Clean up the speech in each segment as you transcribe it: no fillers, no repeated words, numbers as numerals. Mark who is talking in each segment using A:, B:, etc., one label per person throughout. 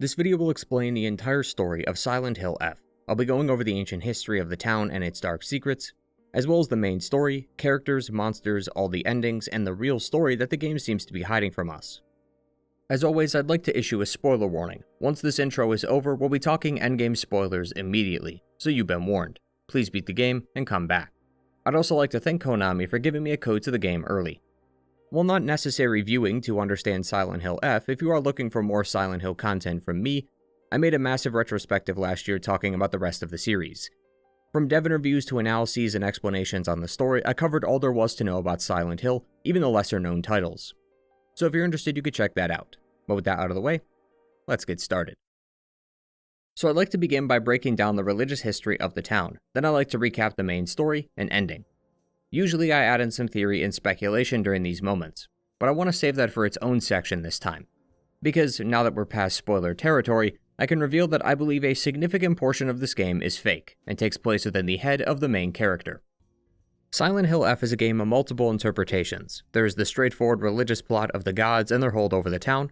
A: This video will explain the entire story of Silent Hill F. I'll be going over the ancient history of the town and its dark secrets, as well as the main story, characters, monsters, all the endings, and the real story that the game seems to be hiding from us. As always, I'd like to issue a spoiler warning. Once this intro is over, we'll be talking endgame spoilers immediately, so you've been warned. Please beat the game and come back. I'd also like to thank Konami for giving me a code to the game early. While not necessary viewing to understand Silent Hill F, if you are looking for more Silent Hill content from me, I made a massive retrospective last year talking about the rest of the series. From dev interviews to analyses and explanations on the story, I covered all there was to know about Silent Hill, even the lesser known titles. So if you're interested, you could check that out. But with that out of the way, let's get started. So I'd like to begin by breaking down the religious history of the town, then I'd like to recap the main story and ending. Usually I add in some theory and speculation during these moments, but I want to save that for its own section this time. Because now that we're past spoiler territory, I can reveal that I believe a significant portion of this game is fake, and takes place within the head of the main character. Silent Hill F is a game of multiple interpretations. There is the straightforward religious plot of the gods and their hold over the town,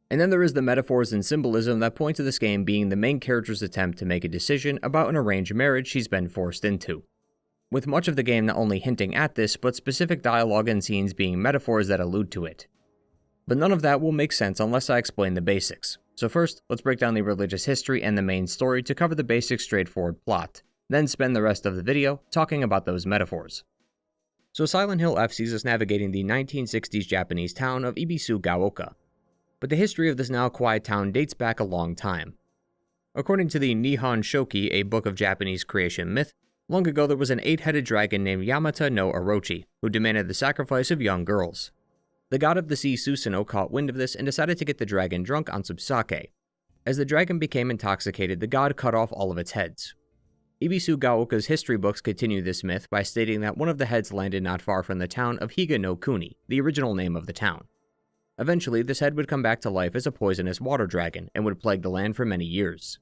A: and then there is the metaphors and symbolism that point to this game being the main character's attempt to make a decision about an arranged marriage she's been forced into. With much of the game not only hinting at this, but specific dialogue and scenes being metaphors that allude to it. But none of that will make sense unless I explain the basics. So first, let's break down the religious history and the main story to cover the basic straightforward plot, then spend the rest of the video talking about those metaphors. So Silent Hill F sees us navigating the 1960s Japanese town of Ebisugaoka. But the history of this now quiet town dates back a long time. According to the Nihon Shoki, a book of Japanese creation myth, long ago there was an 8-headed dragon named Yamata no Orochi, who demanded the sacrifice of young girls. The god of the sea Susanoo caught wind of this and decided to get the dragon drunk on some sake. As the dragon became intoxicated, the god cut off all of its heads. Ebisugaoka's history books continue this myth by stating that one of the heads landed not far from the town of Higa no Kuni, the original name of the town. Eventually, this head would come back to life as a poisonous water dragon and would plague the land for many years.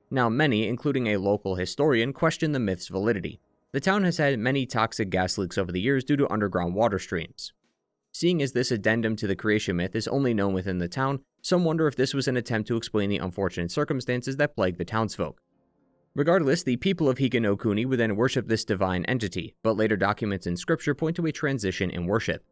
A: Now many, including a local historian, question the myth's validity. The town has had many toxic gas leaks over the years due to underground water streams. Seeing as this addendum to the creation myth is only known within the town, some wonder if this was an attempt to explain the unfortunate circumstances that plagued the townsfolk. Regardless, the people of Higa no Kuni would then worship this divine entity, but later documents in scripture point to a transition in worship.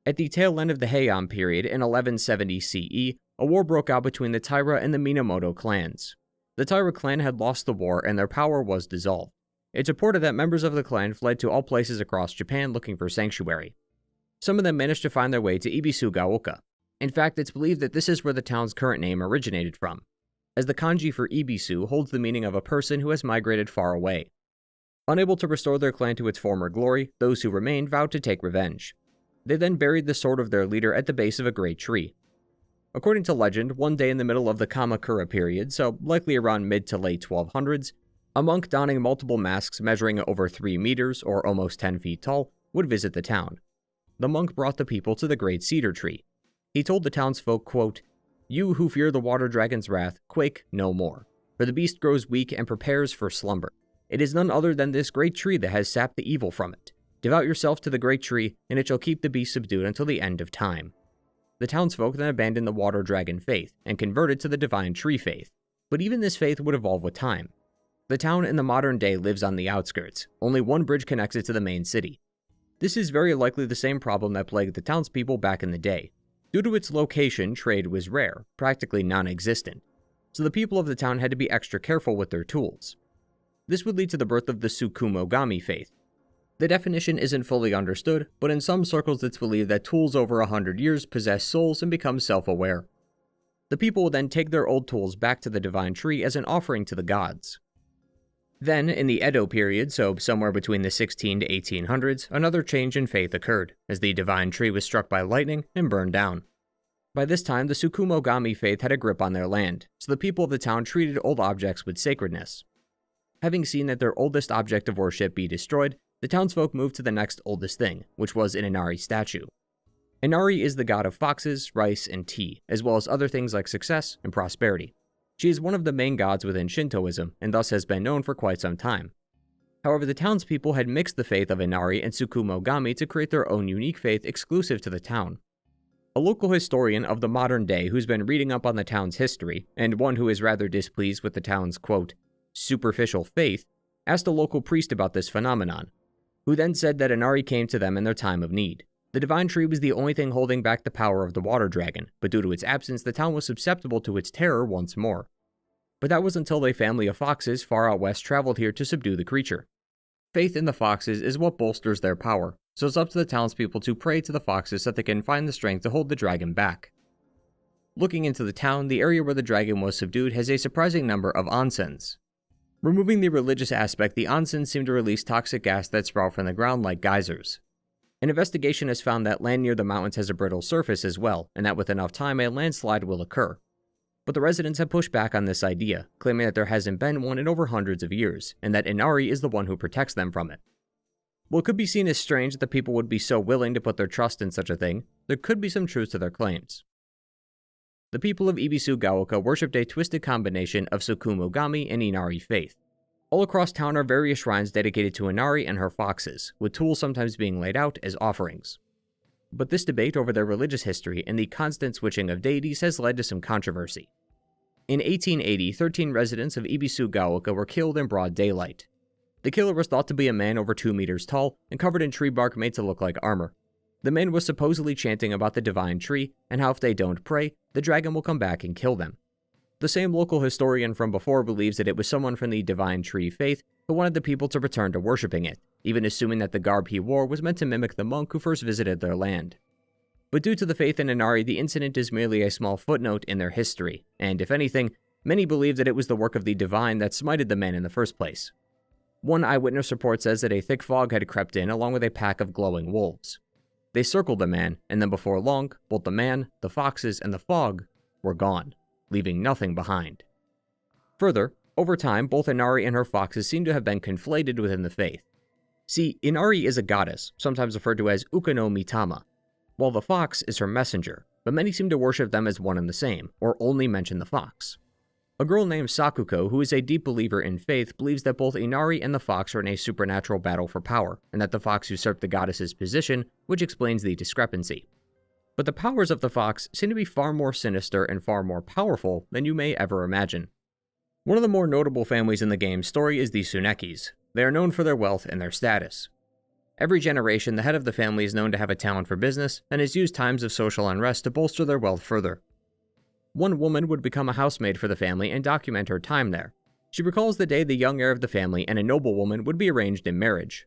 A: At the tail end of the Heian period in 1170 CE, a war broke out between the Taira and the Minamoto clans. The Taira clan had lost the war and their power was dissolved. It's reported that members of the clan fled to all places across Japan looking for sanctuary. Some of them managed to find their way to Ebisugaoka. In fact, it's believed that this is where the town's current name originated from, as the kanji for Ibisu holds the meaning of a person who has migrated far away. Unable to restore their clan to its former glory, those who remained vowed to take revenge. They then buried the sword of their leader at the base of a great tree. According to legend, one day in the middle of the Kamakura period, so likely around mid to late 1200s, a monk donning multiple masks measuring over 3 meters, or almost 10 feet tall, would visit the town. The monk brought the people to the great cedar tree. He told the townsfolk, quote, "You who fear the water dragon's wrath, quake no more, for the beast grows weak and prepares for slumber. It is none other than this great tree that has sapped the evil from it. Devote yourself to the great tree, and it shall keep the beast subdued until the end of time." The townsfolk then abandoned the water dragon faith and converted to the divine tree faith, but even this faith would evolve with time. The town in the modern day lives on the outskirts. Only one bridge connects it to the main city. This is very likely the same problem that plagued the townspeople back in the day. Due to its location, trade was rare, practically non-existent, so the people of the town had to be extra careful with their tools. This would lead to the birth of the Tsukumogami faith. The definition isn't fully understood, but in some circles it's believed that tools over 100 years possess souls and become self-aware. The people will then take their old tools back to the divine tree as an offering to the gods. Then, in the Edo period, so somewhere between the 16 to 1800s, another change in faith occurred, as the divine tree was struck by lightning and burned down. By this time, the Tsukumogami faith had a grip on their land, so the people of the town treated old objects with sacredness. Having seen that their oldest object of worship be destroyed, the townsfolk moved to the next oldest thing, which was an Inari statue. Inari is the god of foxes, rice, and tea, as well as other things like success and prosperity. She is one of the main gods within Shintoism, and thus has been known for quite some time. However, the townspeople had mixed the faith of Inari and Tsukumogami to create their own unique faith exclusive to the town. A local historian of the modern day who's been reading up on the town's history, and one who is rather displeased with the town's, quote, superficial faith, asked a local priest about this phenomenon, who then said that Inari came to them in their time of need. The divine tree was the only thing holding back the power of the water dragon, but due to its absence, the town was susceptible to its terror once more. But that was until a family of foxes far out west traveled here to subdue the creature. Faith in the foxes is what bolsters their power, so it's up to the townspeople to pray to the foxes so that they can find the strength to hold the dragon back. Looking into the town, the area where the dragon was subdued has a surprising number of onsens. Removing the religious aspect, the onsens seem to release toxic gas that sprout from the ground like geysers. An investigation has found that land near the mountains has a brittle surface as well, and that with enough time a landslide will occur. But the residents have pushed back on this idea, claiming that there hasn't been one in over hundreds of years, and that Inari is the one who protects them from it. While it could be seen as strange that the people would be so willing to put their trust in such a thing, there could be some truth to their claims. The people of Ebisugaoka worshipped a twisted combination of Tsukumogami and Inari faith. All across town are various shrines dedicated to Inari and her foxes, with tools sometimes being laid out as offerings. But this debate over their religious history and the constant switching of deities has led to some controversy. In 1880, 13 residents of Ebisugaoka were killed in broad daylight. The killer was thought to be a man over 2 meters tall and covered in tree bark made to look like armor. The man was supposedly chanting about the divine tree and how if they don't pray, the dragon will come back and kill them. The same local historian from before believes that it was someone from the divine tree faith who wanted the people to return to worshipping it, even assuming that the garb he wore was meant to mimic the monk who first visited their land. But due to the faith in Inari, the incident is merely a small footnote in their history, and if anything, many believe that it was the work of the divine that smited the man in the first place. One eyewitness report says that a thick fog had crept in along with a pack of glowing wolves. They circled the man, and then before long, both the man, the foxes, and the fog were gone, leaving nothing behind. Further, over time, both Inari and her foxes seem to have been conflated within the faith. See, Inari is a goddess, sometimes referred to as Uka no Mitama, while the fox is her messenger, but many seem to worship them as one and the same, or only mention the fox. A girl named Sakuko, who is a deep believer in faith, believes that both Inari and the fox are in a supernatural battle for power, and that the fox usurped the goddess's position, which explains the discrepancy. But the powers of the fox seem to be far more sinister and far more powerful than you may ever imagine. One of the more notable families in the game's story is the Tsunekis. They are known for their wealth and their status. Every generation, the head of the family is known to have a talent for business, and has used times of social unrest to bolster their wealth further. One woman would become a housemaid for the family and document her time there. She recalls the day the young heir of the family and a noblewoman would be arranged in marriage.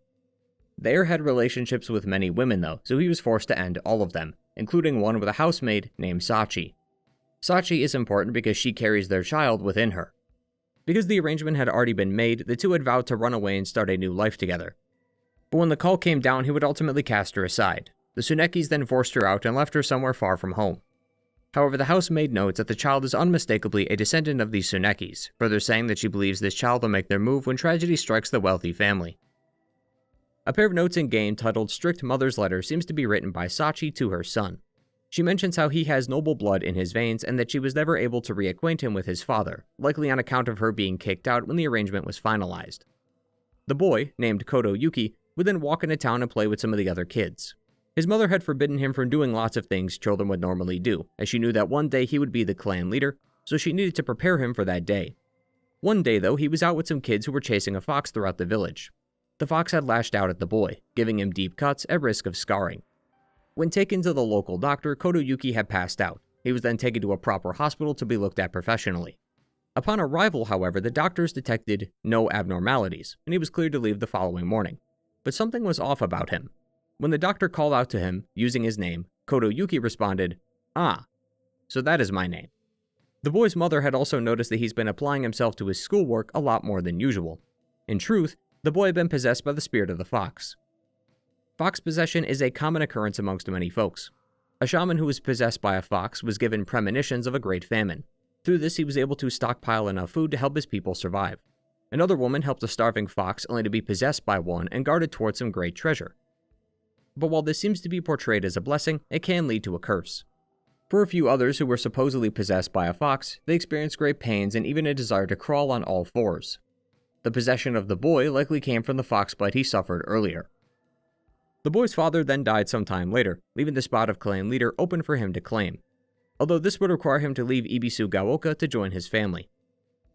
A: The heir had relationships with many women though, so he was forced to end all of them, including one with a housemaid named Sachi. Sachi is important because she carries their child within her. Because the arrangement had already been made, the two had vowed to run away and start a new life together. But when the call came down, he would ultimately cast her aside. The Tsunekis then forced her out and left her somewhere far from home. However, the housemaid notes that the child is unmistakably a descendant of the Tsunekis, further saying that she believes this child will make their move when tragedy strikes the wealthy family. A pair of notes in-game titled Strict Mother's Letter seems to be written by Sachi to her son. She mentions how he has noble blood in his veins and that she was never able to reacquaint him with his father, likely on account of her being kicked out when the arrangement was finalized. The boy, named Koto Yuki, would then walk into town and play with some of the other kids. His mother had forbidden him from doing lots of things children would normally do, as she knew that one day he would be the clan leader, so she needed to prepare him for that day. One day, though, he was out with some kids who were chasing a fox throughout the village. The fox had lashed out at the boy, giving him deep cuts at risk of scarring. When taken to the local doctor, Koto Yuki had passed out. He was then taken to a proper hospital to be looked at professionally. Upon arrival, however, the doctors detected no abnormalities, and he was cleared to leave the following morning. But something was off about him. When the doctor called out to him, using his name, Koto Yuki responded, "Ah, so that is my name." The boy's mother had also noticed that he's been applying himself to his schoolwork a lot more than usual. In truth, the boy had been possessed by the spirit of the fox. Fox possession is a common occurrence amongst many folks. A shaman who was possessed by a fox was given premonitions of a great famine. Through this, he was able to stockpile enough food to help his people survive. Another woman helped a starving fox only to be possessed by one and guarded towards some great treasure. But while this seems to be portrayed as a blessing, it can lead to a curse. For a few others who were supposedly possessed by a fox, they experienced great pains and even a desire to crawl on all fours. The possession of the boy likely came from the fox bite he suffered earlier. The boy's father then died sometime later, leaving the spot of clan leader open for him to claim, although this would require him to leave Ebisugaoka to join his family.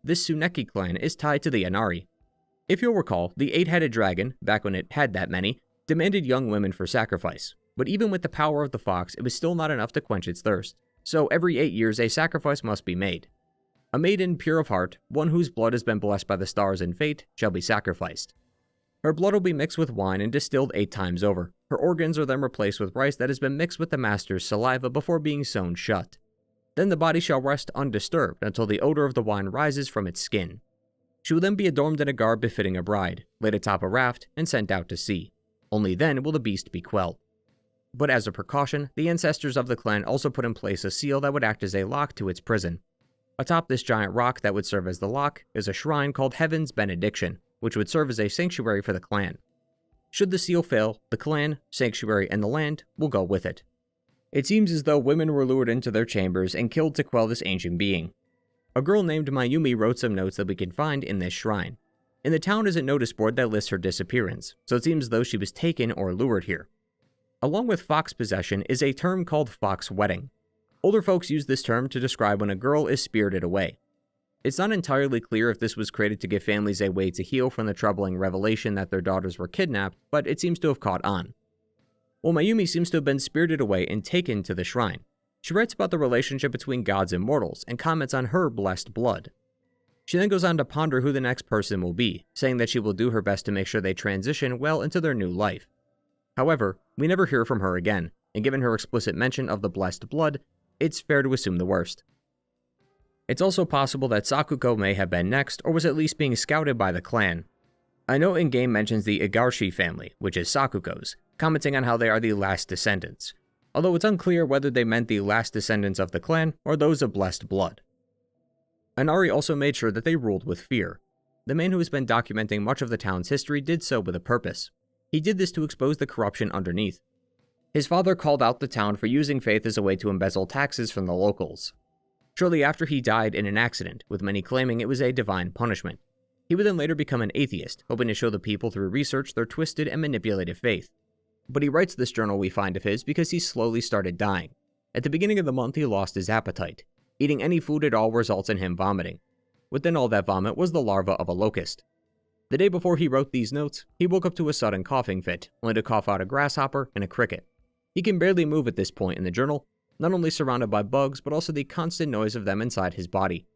A: This Tsuneki clan is tied to the Inari. If you'll recall, the 8-headed dragon, back when it had that many, demanded young women for sacrifice, but even with the power of the fox, it was still not enough to quench its thirst, so every 8 years a sacrifice must be made. A maiden pure of heart, one whose blood has been blessed by the stars and fate, shall be sacrificed. Her blood will be mixed with wine and distilled 8 times over. Her organs are then replaced with rice that has been mixed with the master's saliva before being sewn shut. Then the body shall rest undisturbed until the odor of the wine rises from its skin. She will then be adorned in a garb befitting a bride, laid atop a raft, and sent out to sea. Only then will the beast be quelled. But as a precaution, the ancestors of the clan also put in place a seal that would act as a lock to its prison. Atop this giant rock that would serve as the lock is a shrine called Heaven's Benediction, which would serve as a sanctuary for the clan. Should the seal fail, the clan, sanctuary, and the land will go with it. It seems as though women were lured into their chambers and killed to quell this ancient being. A girl named Mayumi wrote some notes that we can find in this shrine. In the town is a notice board that lists her disappearance, so it seems as though she was taken or lured here. Along with fox possession is a term called fox wedding. Older folks use this term to describe when a girl is spirited away. It's not entirely clear if this was created to give families a way to heal from the troubling revelation that their daughters were kidnapped, but it seems to have caught on. Well, Mayumi seems to have been spirited away and taken to the shrine. She writes about the relationship between gods and mortals and comments on her blessed blood. She then goes on to ponder who the next person will be, saying that she will do her best to make sure they transition well into their new life. However, we never hear from her again, and given her explicit mention of the blessed blood, it's fair to assume the worst. It's also possible that Sakuko may have been next, or was at least being scouted by the clan. A note in-game mentions the Igarshi family, which is Sakuko's, commenting on how they are the last descendants, although it's unclear whether they meant the last descendants of the clan or those of blessed blood. Inari also made sure that they ruled with fear. The man who has been documenting much of the town's history did so with a purpose. He did this to expose the corruption underneath. His father called out the town for using faith as a way to embezzle taxes from the locals. Shortly after, he died in an accident, with many claiming it was a divine punishment. He would then later become an atheist, hoping to show the people through research their twisted and manipulative faith. But he writes this journal we find of his because he slowly started dying. At the beginning of the month, he lost his appetite. Eating any food at all results in him vomiting. Within all that vomit was the larva of a locust. The day before he wrote these notes, he woke up to a sudden coughing fit, only to cough out a grasshopper and a cricket. He can barely move at this point in the journal, not only surrounded by bugs, but also the constant noise of them inside his body.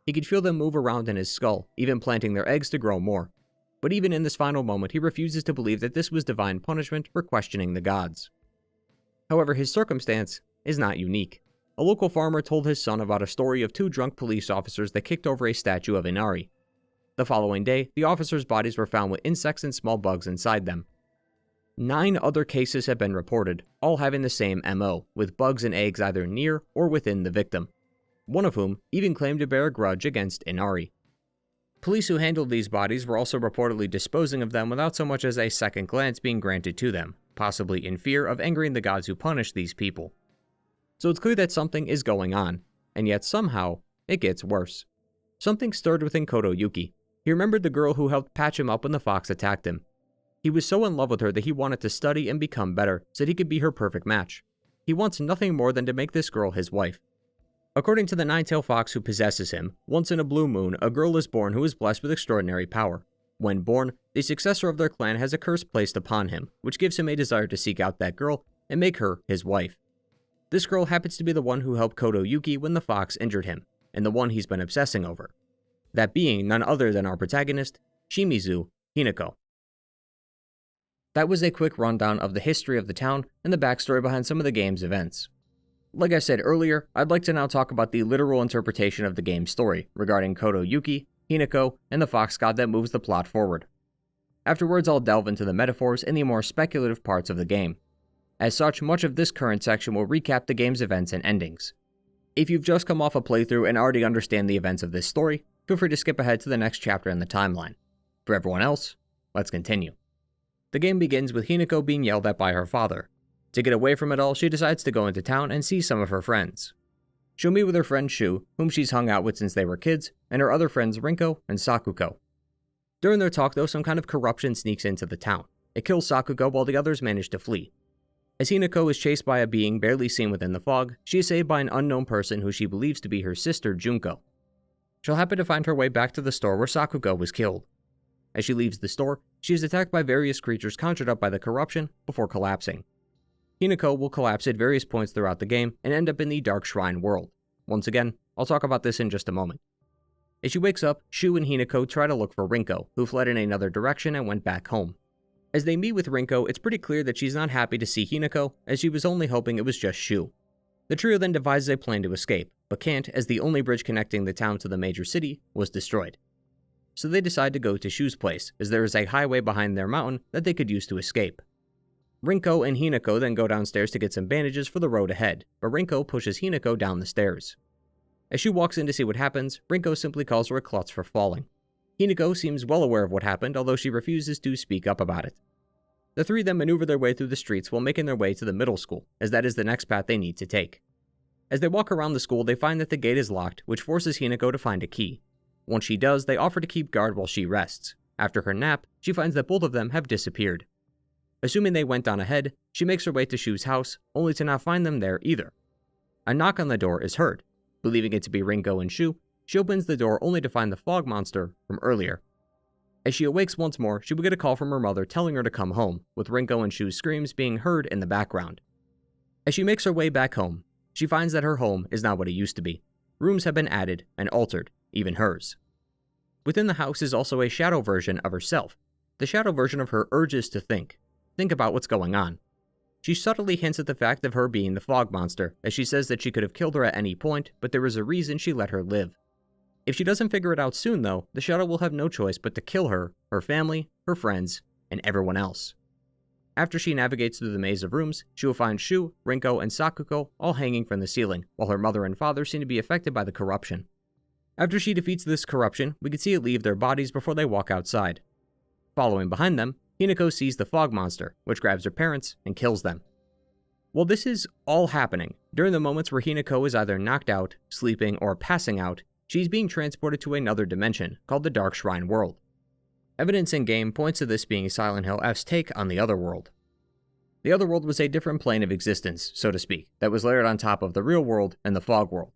A: He could feel them move around in his skull, even planting their eggs to grow more. But even in this final moment, he refuses to believe that this was divine punishment for questioning the gods. However, his circumstance is not unique. A local farmer told his son about a story of 2 drunk police officers that kicked over a statue of Inari. The following day, the officers' bodies were found with insects and small bugs inside them. 9 other cases have been reported, all having the same MO, with bugs and eggs either near or within the victim. One of whom even claimed to bear a grudge against Inari. Police who handled these bodies were also reportedly disposing of them without so much as a second glance being granted to them, possibly in fear of angering the gods who punished these people. So it's clear that something is going on, and yet somehow, it gets worse. Something stirred within Kotoyuki. He remembered the girl who helped patch him up when the fox attacked him. He was so in love with her that he wanted to study and become better, so that he could be her perfect match. He wants nothing more than to make this girl his wife. According to the nine-tailed fox who possesses him, once in a blue moon, a girl is born who is blessed with extraordinary power. When born, the successor of their clan has a curse placed upon him, which gives him a desire to seek out that girl and make her his wife. This girl happens to be the one who helped Kotoyuki when the fox injured him, and the one he's been obsessing over. That being none other than our protagonist, Shimizu Hinako. That was a quick rundown of the history of the town and the backstory behind some of the game's events. Like I said earlier, I'd like to now talk about the literal interpretation of the game's story regarding Kotoyuki, Hinako, and the fox god that moves the plot forward. Afterwards, I'll delve into the metaphors and the more speculative parts of the game. As such, much of this current section will recap the game's events and endings. If you've just come off a playthrough and already understand the events of this story, feel free to skip ahead to the next chapter in the timeline. For everyone else, let's continue. The game begins with Hinako being yelled at by her father. To get away from it all, she decides to go into town and see some of her friends. She'll meet with her friend Shu, whom she's hung out with since they were kids, and her other friends Rinko and Sakuko. During their talk though, some kind of corruption sneaks into the town. It kills Sakuko while the others manage to flee. As Hinako is chased by a being barely seen within the fog, she is saved by an unknown person who she believes to be her sister Junko. She'll happen to find her way back to the store where Sakuko was killed. As she leaves the store, she is attacked by various creatures conjured up by the corruption before collapsing. Hinako will collapse at various points throughout the game and end up in the Dark Shrine world. Once again, I'll talk about this in just a moment. As she wakes up, Shu and Hinako try to look for Rinko, who fled in another direction and went back home. As they meet with Rinko, it's pretty clear that she's not happy to see Hinako, as she was only hoping it was just Shu. The trio then devises a plan to escape, but can't as the only bridge connecting the town to the major city was destroyed. So they decide to go to Shu's place, as there is a highway behind their mountain that they could use to escape. Rinko and Hinako then go downstairs to get some bandages for the road ahead, but Rinko pushes Hinako down the stairs. As Shu walks in to see what happens, Rinko simply calls her a klutz for falling. Hinako seems well aware of what happened, although she refuses to speak up about it. The three then maneuver their way through the streets while making their way to the middle school, as that is the next path they need to take. As they walk around the school, they find that the gate is locked, which forces Hinako to find a key. Once she does, they offer to keep guard while she rests. After her nap, she finds that both of them have disappeared. Assuming they went on ahead, she makes her way to Shu's house, only to not find them there either. A knock on the door is heard. Believing it to be Rinko and Shu, she opens the door only to find the fog monster from earlier. As she awakes once more, she will get a call from her mother telling her to come home, with Rinko and Shu's screams being heard in the background. As she makes her way back home, she finds that her home is not what it used to be. Rooms have been added and altered, even hers. Within the house is also a shadow version of herself. The shadow version of her urges to think about what's going on. She subtly hints at the fact of her being the fog monster, as she says that she could have killed her at any point, but there is a reason she let her live. If she doesn't figure it out soon though, the shadow will have no choice but to kill her, her family, her friends, and everyone else. After she navigates through the maze of rooms, she will find Shu, Rinko, and Sakuko all hanging from the ceiling, while her mother and father seem to be affected by the corruption. After she defeats this corruption, we can see it leave their bodies before they walk outside. Following behind them, Hinako sees the fog monster, which grabs her parents and kills them. While this is all happening, during the moments where Hinako is either knocked out, sleeping, or passing out, she's being transported to another dimension, called the Dark Shrine world. Evidence in-game points to this being Silent Hill F's take on the Otherworld. The Otherworld was a different plane of existence, so to speak, that was layered on top of the real world and the fog world.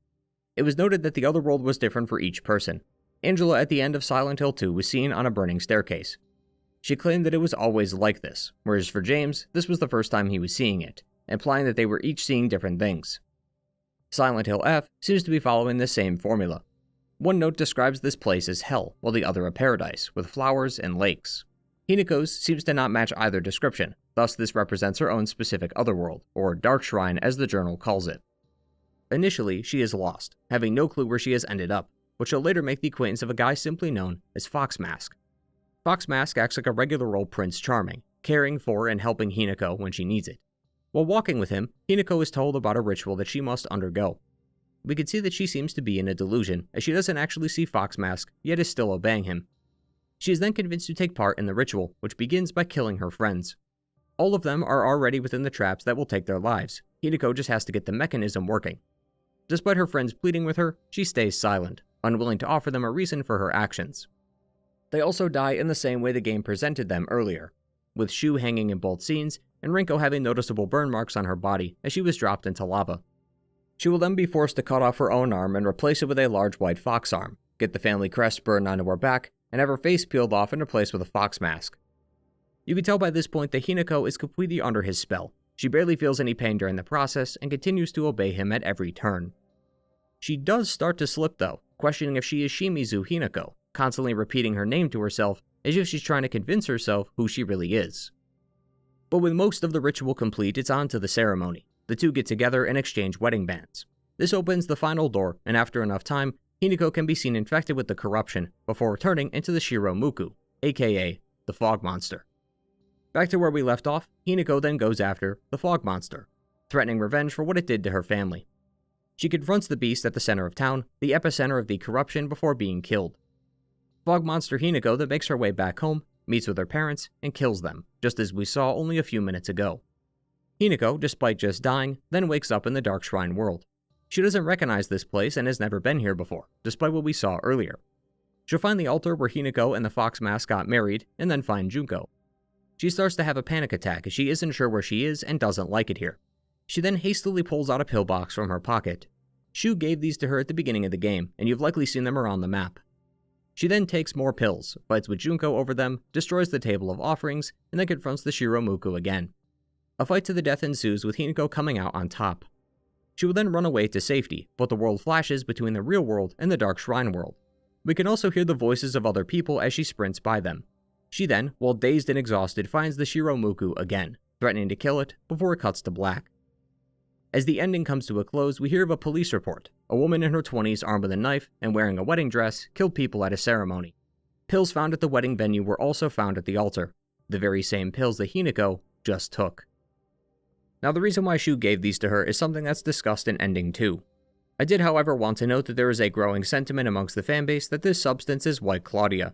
A: It was noted that the Otherworld was different for each person. Angela at the end of Silent Hill 2 was seen on a burning staircase. She claimed that it was always like this, whereas for James, this was the first time he was seeing it, implying that they were each seeing different things. Silent Hill F seems to be following the same formula. One note describes this place as hell, while the other a paradise, with flowers and lakes. Hinako's seems to not match either description, thus this represents her own specific otherworld, or Dark Shrine as the journal calls it. Initially, she is lost, having no clue where she has ended up, but she'll later make the acquaintance of a guy simply known as Fox Mask. Fox Mask acts like a regular old Prince Charming, caring for and helping Hinako when she needs it. While walking with him, Hinako is told about a ritual that she must undergo. We can see that she seems to be in a delusion, as she doesn't actually see Fox Mask, yet is still obeying him. She is then convinced to take part in the ritual, which begins by killing her friends. All of them are already within the traps that will take their lives. Hinako just has to get the mechanism working. Despite her friends pleading with her, she stays silent, unwilling to offer them a reason for her actions. They also die in the same way the game presented them earlier, with Shu hanging in both scenes and Rinko having noticeable burn marks on her body as she was dropped into lava. She will then be forced to cut off her own arm and replace it with a large white fox arm, get the family crest burned onto her back, and have her face peeled off and replaced with a fox mask. You can tell by this point that Hinako is completely under his spell. She barely feels any pain during the process and continues to obey him at every turn. She does start to slip though, questioning if she is Shimizu Hinako, constantly repeating her name to herself as if she's trying to convince herself who she really is. But with most of the ritual complete, it's on to the ceremony. The two get together and exchange wedding bands. This opens the final door, and after enough time, Hinako can be seen infected with the corruption before turning into the Shiromuku, aka the Fog Monster. Back to where we left off, Hinako then goes after the Fog Monster, threatening revenge for what it did to her family. She confronts the beast at the center of town, the epicenter of the corruption, before being killed. Fog Monster Hinako then makes her way back home, meets with her parents, and kills them, just as we saw only a few minutes ago. Hinako, despite just dying, then wakes up in the Dark Shrine world. She doesn't recognize this place and has never been here before, despite what we saw earlier. She'll find the altar where Hinako and the Fox Mask got married, and then find Junko. She starts to have a panic attack as she isn't sure where she is and doesn't like it here. She then hastily pulls out a pillbox from her pocket. Shu gave these to her at the beginning of the game, and you've likely seen them around the map. She then takes more pills, fights with Junko over them, destroys the table of offerings, and then confronts the Shiramuku again. A fight to the death ensues with Hinako coming out on top. She will then run away to safety, but the world flashes between the real world and the Dark Shrine world. We can also hear the voices of other people as she sprints by them. She then, while dazed and exhausted, finds the Shiramuku again, threatening to kill it before it cuts to black. As the ending comes to a close, we hear of a police report. A woman in her 20s armed with a knife and wearing a wedding dress killed people at a ceremony. Pills found at the wedding venue were also found at the altar, the very same pills that Hinako just took. Now, the reason why Shu gave these to her is something that's discussed in Ending 2. I did, however, want to note that there is a growing sentiment amongst the fanbase that this substance is White Claudia.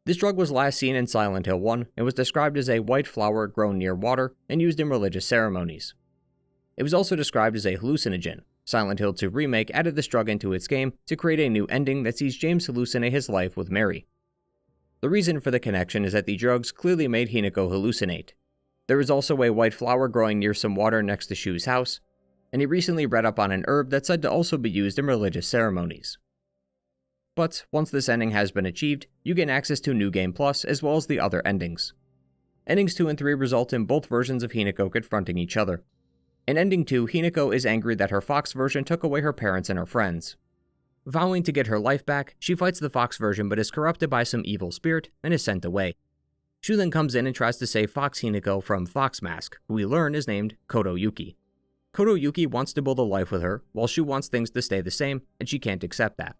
A: This drug was last seen in Silent Hill 1 and was described as a white flower grown near water and used in religious ceremonies. It was also described as a hallucinogen. Silent Hill 2 Remake added this drug into its game to create a new ending that sees James hallucinate his life with Mary. The reason for the connection is that the drugs clearly made Hinako hallucinate. There is also a white flower growing near some water next to Shu's house, and he recently read up on an herb that's said to also be used in religious ceremonies. But once this ending has been achieved, you gain access to New Game Plus as well as the other endings. Endings 2 and 3 result in both versions of Hinako confronting each other. In Ending 2, Hinako is angry that her Fox version took away her parents and her friends. Vowing to get her life back, she fights the Fox version but is corrupted by some evil spirit and is sent away. Shu then comes in and tries to save Fox Hinako from Fox Mask, who we learn is named Koto Yuki. Koto Yuki wants to build a life with her, while Shu wants things to stay the same, and she can't accept that.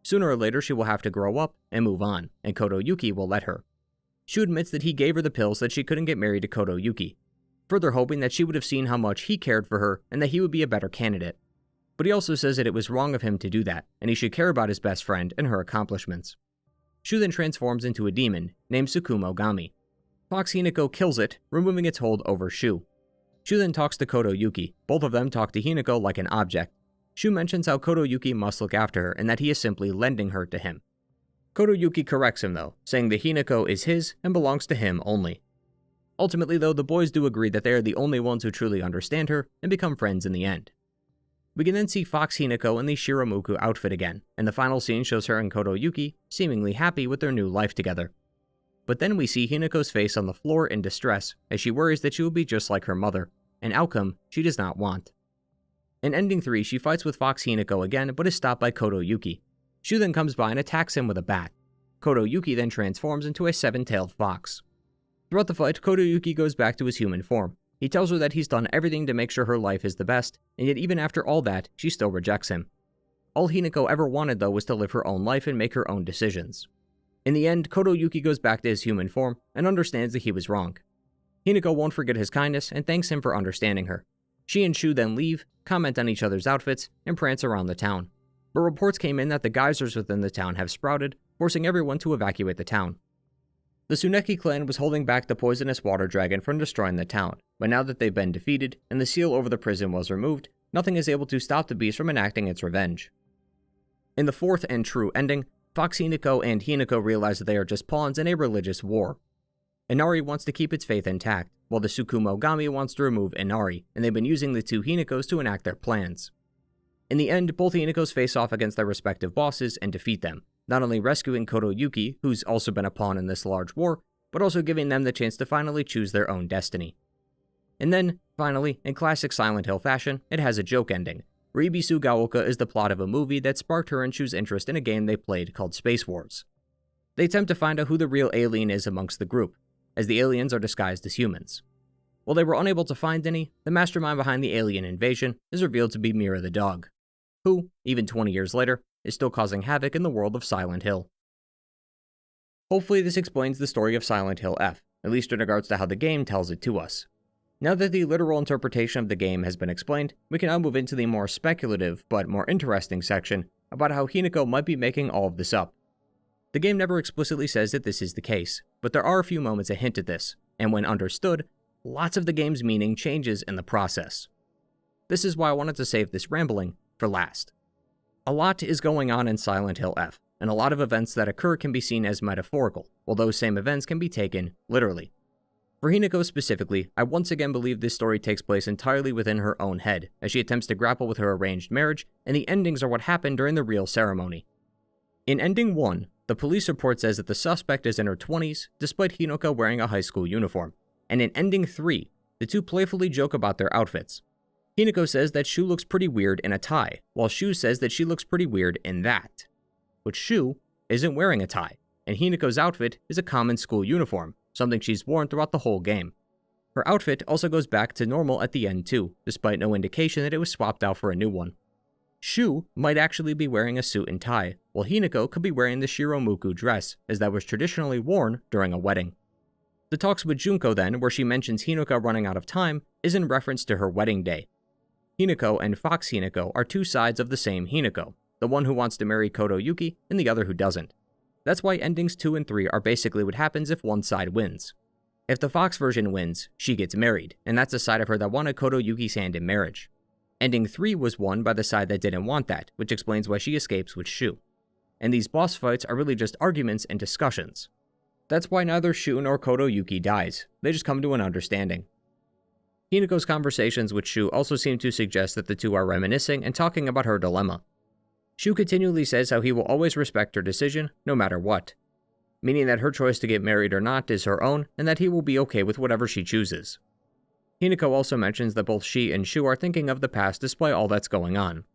A: Sooner or later she will have to grow up and move on, and Koto Yuki will let her. Shu admits that he gave her the pills so that she couldn't get married to Koto Yuki, further hoping that she would have seen how much he cared for her and that he would be a better candidate. But he also says that it was wrong of him to do that, and he should care about his best friend and her accomplishments. Shu then transforms into a demon named Tsukumo Gami. Fox Hinako kills it, removing its hold over Shu. Shu then talks to Koto Yuki. Both of them talk to Hinako like an object. Shu mentions how Koto Yuki must look after her and that he is simply lending her to him. Koto Yuki corrects him though, saying that Hinako is his and belongs to him only. Ultimately though, the boys do agree that they are the only ones who truly understand her and become friends in the end. We can then see Fox Hinako in the Shiramuku outfit again, and the final scene shows her and Koto Yuki seemingly happy with their new life together. But then we see Hinako's face on the floor in distress as she worries that she will be just like her mother, an outcome she does not want. In Ending 3, she fights with Fox Hinako again but is stopped by Koto Yuki. Shu then comes by and attacks him with a bat. Koto Yuki then transforms into a seven-tailed fox. Throughout the fight, Koto Yuki goes back to his human form. He tells her that he's done everything to make sure her life is the best, and yet even after all that, she still rejects him. All Hinako ever wanted though was to live her own life and make her own decisions. In the end, Koto Yuki goes back to his human form and understands that he was wrong. Hinako won't forget his kindness and thanks him for understanding her. She and Shu then leave, comment on each other's outfits, and prance around the town. But reports came in that the geysers within the town have sprouted, forcing everyone to evacuate the town. The Tsuneki clan was holding back the poisonous water dragon from destroying the town, but now that they've been defeated and the seal over the prison was removed, nothing is able to stop the beast from enacting its revenge. In the fourth and true ending, Fox Hinako and Hinako realize that they are just pawns in a religious war. Inari wants to keep its faith intact, while the Tsukumo Gami wants to remove Inari, and they've been using the two Hinakos to enact their plans. In the end, both Hinakos face off against their respective bosses and defeat them, not only rescuing Koto Yuki, who's also been a pawn in this large war, but also giving them the chance to finally choose their own destiny. And then, finally, in classic Silent Hill fashion, it has a joke ending, where Ebisugaoka is the plot of a movie that sparked her and Shu's interest in a game they played called Space Wars. They attempt to find out who the real alien is amongst the group, as the aliens are disguised as humans. While they were unable to find any, the mastermind behind the alien invasion is revealed to be Mira the dog, who, even 20 years later, is still causing havoc in the world of Silent Hill. Hopefully this explains the story of Silent Hill F, at least in regards to how the game tells it to us. Now that the literal interpretation of the game has been explained, we can now move into the more speculative, but more interesting section about how Hinako might be making all of this up. The game never explicitly says that this is the case, but there are a few moments that hint at this, and when understood, lots of the game's meaning changes in the process. This is why I wanted to save this rambling for last. A lot is going on in Silent Hill F, and a lot of events that occur can be seen as metaphorical, while those same events can be taken literally. For Hinako specifically, I once again believe this story takes place entirely within her own head, as she attempts to grapple with her arranged marriage, and the endings are what happened during the real ceremony. In ending 1, the police report says that the suspect is in her 20s, despite Hinako wearing a high school uniform. And in ending 3, the two playfully joke about their outfits. Hinako says that Shu looks pretty weird in a tie, while Shu says that she looks pretty weird in that. But Shu isn't wearing a tie, and Hinako's outfit is a common school uniform, something she's worn throughout the whole game. Her outfit also goes back to normal at the end too, despite no indication that it was swapped out for a new one. Shu might actually be wearing a suit and tie, while Hinako could be wearing the Shiromuku dress, as that was traditionally worn during a wedding. The talks with Junko then, where she mentions Hinako running out of time, is in reference to her wedding day. Hinako and Fox Hinako are two sides of the same Hinako, the one who wants to marry Koto Yuki and the other who doesn't. That's why endings 2 and 3 are basically what happens if one side wins. If the Fox version wins, she gets married, and that's the side of her that wanted Koto Yuki's hand in marriage. Ending 3 was won by the side that didn't want that, which explains why she escapes with Shu. And these boss fights are really just arguments and discussions. That's why neither Shu nor Koto Yuki dies, they just come to an understanding. Hinako's conversations with Shu also seem to suggest that the two are reminiscing and talking about her dilemma. Shu continually says how he will always respect her decision, no matter what, meaning that her choice to get married or not is her own, and that he will be okay with whatever she chooses. Hinako also mentions that both she and Shu are thinking of the past despite all that's going on.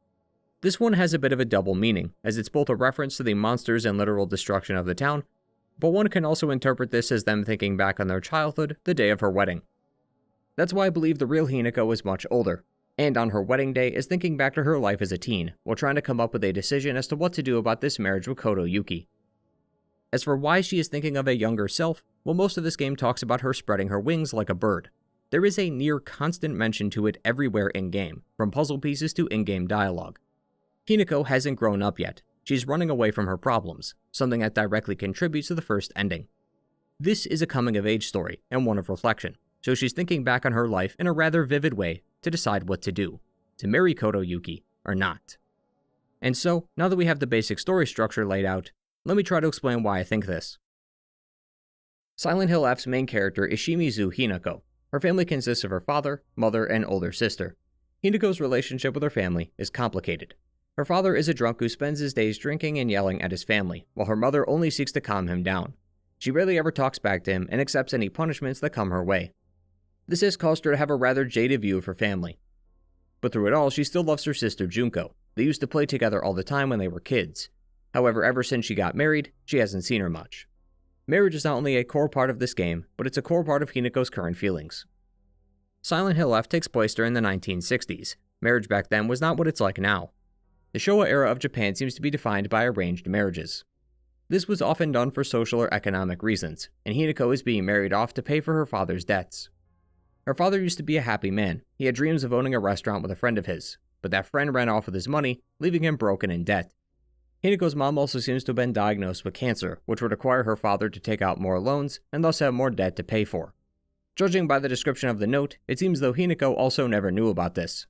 A: This one has a bit of a double meaning, as it's both a reference to the monsters and literal destruction of the town, but one can also interpret this as them thinking back on their childhood the day of her wedding. That's why I believe the real Hinako is much older, and on her wedding day is thinking back to her life as a teen, while trying to come up with a decision as to what to do about this marriage with Koto Yuki. As for why she is thinking of a younger self, well, most of this game talks about her spreading her wings like a bird. There is a near constant mention to it everywhere in-game, from puzzle pieces to in-game dialogue. Hinako hasn't grown up yet. She's running away from her problems, something that directly contributes to the first ending. This is a coming-of-age story, and one of reflection, so she's thinking back on her life in a rather vivid way to decide what to do, to marry Koto Yuki or not. And so, now that we have the basic story structure laid out, let me try to explain why I think this. Silent Hill F's main character is Shimizu Hinako. Her family consists of her father, mother, and older sister. Hinako's relationship with her family is complicated. Her father is a drunk who spends his days drinking and yelling at his family, while her mother only seeks to calm him down. She rarely ever talks back to him and accepts any punishments that come her way. This has caused her to have a rather jaded view of her family. But through it all, she still loves her sister Junko. They used to play together all the time when they were kids. However, ever since she got married, she hasn't seen her much. Marriage is not only a core part of this game, but it's a core part of Hinako's current feelings. Silent Hill F takes place during the 1960s. Marriage back then was not what it's like now. The Showa era of Japan seems to be defined by arranged marriages. This was often done for social or economic reasons, and Hinako is being married off to pay for her father's debts. Her father used to be a happy man. He had dreams of owning a restaurant with a friend of his, but that friend ran off with his money, leaving him broken in debt. Hinako's mom also seems to have been diagnosed with cancer, which would require her father to take out more loans and thus have more debt to pay for. Judging by the description of the note, it seems though Hinako also never knew about this.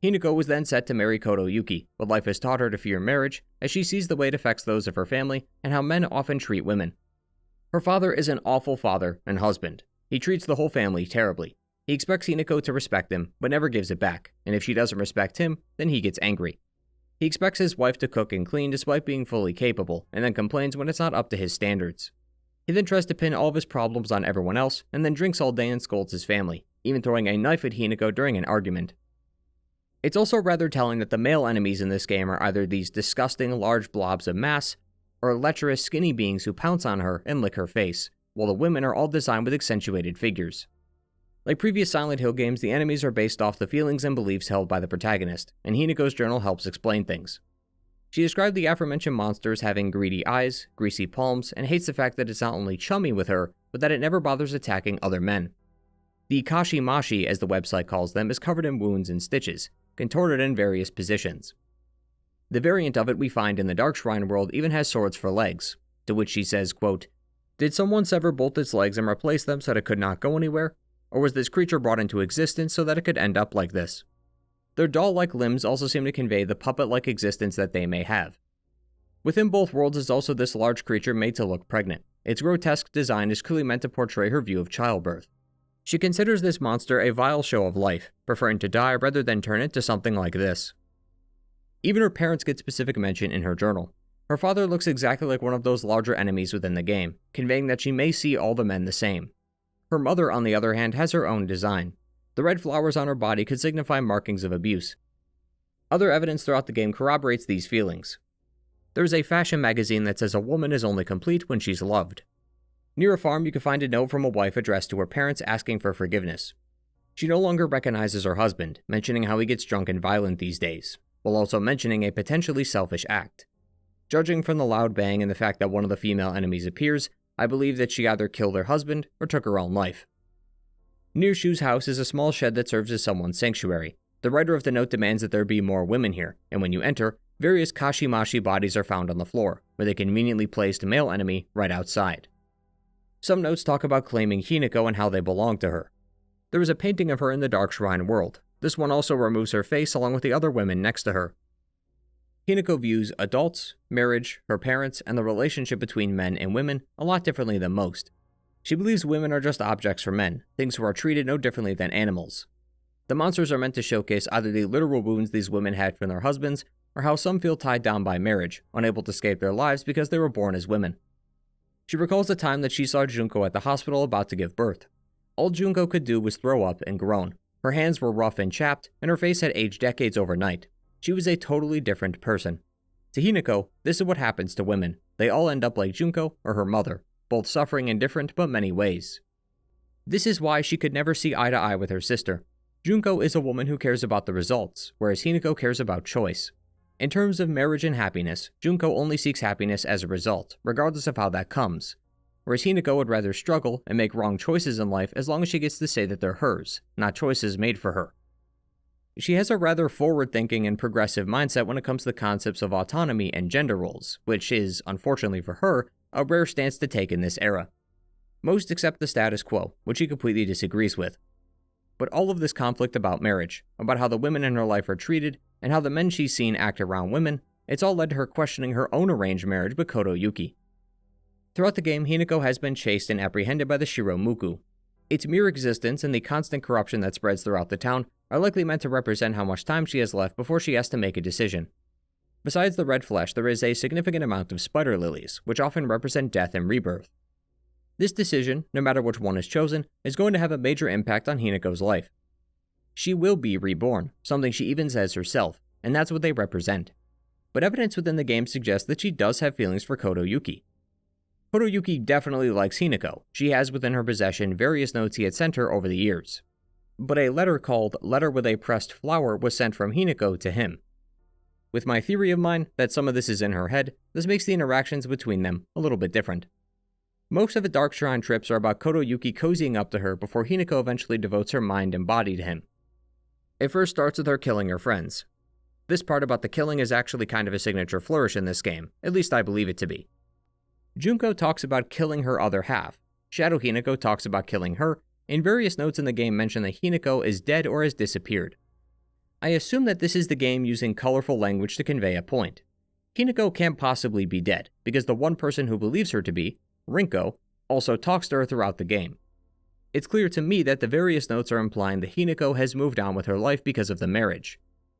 A: Hinako was then set to marry Koto Yuki, but life has taught her to fear marriage, as she sees the way it affects those of her family and how men often treat women. Her father is an awful father and husband. He treats the whole family terribly. He expects Hinako to respect him, but never gives it back, and if she doesn't respect him, then he gets angry. He expects his wife to cook and clean despite being fully capable, and then complains when it's not up to his standards. He then tries to pin all of his problems on everyone else, and then drinks all day and scolds his family, even throwing a knife at Hinako during an argument. It's also rather telling that the male enemies in this game are either these disgusting large blobs of mass, or lecherous skinny beings who pounce on her and lick her face, while the women are all designed with accentuated figures. Like previous Silent Hill games, the enemies are based off the feelings and beliefs held by the protagonist, and Hinako's journal helps explain things. She described the aforementioned monsters having greedy eyes, greasy palms, and hates the fact that it's not only chummy with her, but that it never bothers attacking other men. The kashimashi, as the website calls them, is covered in wounds and stitches, contorted in various positions. The variant of it we find in the Dark Shrine world even has swords for legs, to which she says, quote, "Did someone sever both its legs and replace them so that it could not go anywhere? Or was this creature brought into existence so that it could end up like this?" Their doll-like limbs also seem to convey the puppet-like existence that they may have. Within both worlds is also this large creature made to look pregnant. Its grotesque design is clearly meant to portray her view of childbirth. She considers this monster a vile show of life, preferring to die rather than turn into something like this. Even her parents get specific mention in her journal. Her father looks exactly like one of those larger enemies within the game, conveying that she may see all the men the same. Her mother, on the other hand, has her own design. The red flowers on her body could signify markings of abuse. Other evidence throughout the game corroborates these feelings. There is a fashion magazine that says a woman is only complete when she's loved. Near a farm, you can find a note from a wife addressed to her parents asking for forgiveness. She no longer recognizes her husband, mentioning how he gets drunk and violent these days, while also mentioning a potentially selfish act. Judging from the loud bang and the fact that one of the female enemies appears, I believe that she either killed her husband or took her own life. Near Shu's house is a small shed that serves as someone's sanctuary. The writer of the note demands that there be more women here, and when you enter, various kashimashi bodies are found on the floor, with a conveniently placed male enemy right outside. Some notes talk about claiming Hinako and how they belong to her. There is a painting of her in the Dark Shrine world. This one also removes her face along with the other women next to her. Hinako views adults, marriage, her parents, and the relationship between men and women a lot differently than most. She believes women are just objects for men, things who are treated no differently than animals. The monsters are meant to showcase either the literal wounds these women had from their husbands, or how some feel tied down by marriage, unable to escape their lives because they were born as women. She recalls the time that she saw Junko at the hospital about to give birth. All Junko could do was throw up and groan. Her hands were rough and chapped, and her face had aged decades overnight. She was a totally different person. To Hinako, this is what happens to women. They all end up like Junko or her mother, both suffering in different but many ways. This is why she could never see eye to eye with her sister. Junko is a woman who cares about the results, whereas Hinako cares about choice. In terms of marriage and happiness, Junko only seeks happiness as a result, regardless of how that comes. Whereas Hinako would rather struggle and make wrong choices in life as long as she gets to say that they're hers, not choices made for her. She has a rather forward-thinking and progressive mindset when it comes to the concepts of autonomy and gender roles, which is, unfortunately for her, a rare stance to take in this era. Most accept the status quo, which she completely disagrees with. But all of this conflict about marriage, about how the women in her life are treated, and how the men she's seen act around women, it's all led to her questioning her own arranged marriage with Koto Yuki. Throughout the game, Hinako has been chased and apprehended by the Shiromuku. Its mere existence and the constant corruption that spreads throughout the town are likely meant to represent how much time she has left before she has to make a decision. Besides the red flesh, there is a significant amount of spider lilies, which often represent death and rebirth. This decision, no matter which one is chosen, is going to have a major impact on Hinako's life. She will be reborn, something she even says herself, and that's what they represent. But evidence within the game suggests that she does have feelings for Koto Yuki. Koto Yuki definitely likes Hinako. She has within her possession various notes he had sent her over the years. But a letter called Letter with a Pressed Flower was sent from Hinako to him. With my theory of mine that some of this is in her head, this makes the interactions between them a little bit different. Most of the Dark Shrine trips are about Koto Yuki cozying up to her before Hinako eventually devotes her mind and body to him. It first starts with her killing her friends. This part about the killing is actually kind of a signature flourish in this game, at least I believe it to be. Junko talks about killing her other half. Shadow Hinako talks about killing her, and various notes in the game mention that Hinako is dead or has disappeared. I assume that this is the game using colorful language to convey a point. Hinako can't possibly be dead, because the one person who believes her to be, Rinko, also talks to her throughout the game. It's clear to me that the various notes are implying that Hinako has moved on with her life because of the marriage.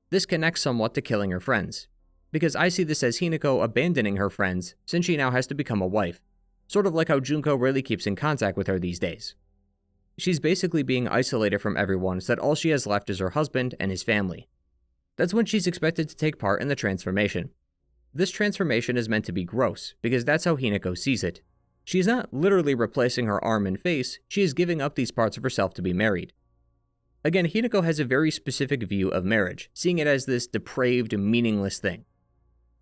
A: This connects somewhat to killing her friends, because I see this as Hinako abandoning her friends since she now has to become a wife, sort of like how Junko really keeps in contact with her these days. She's basically being isolated from everyone so that all she has left is her husband and his family. That's when she's expected to take part in the transformation. This transformation is meant to be gross, because that's how Hinako sees it. She's not literally replacing her arm and face, she is giving up these parts of herself to be married. Again, Hinako has a very specific view of marriage, seeing it as this depraved, meaningless thing.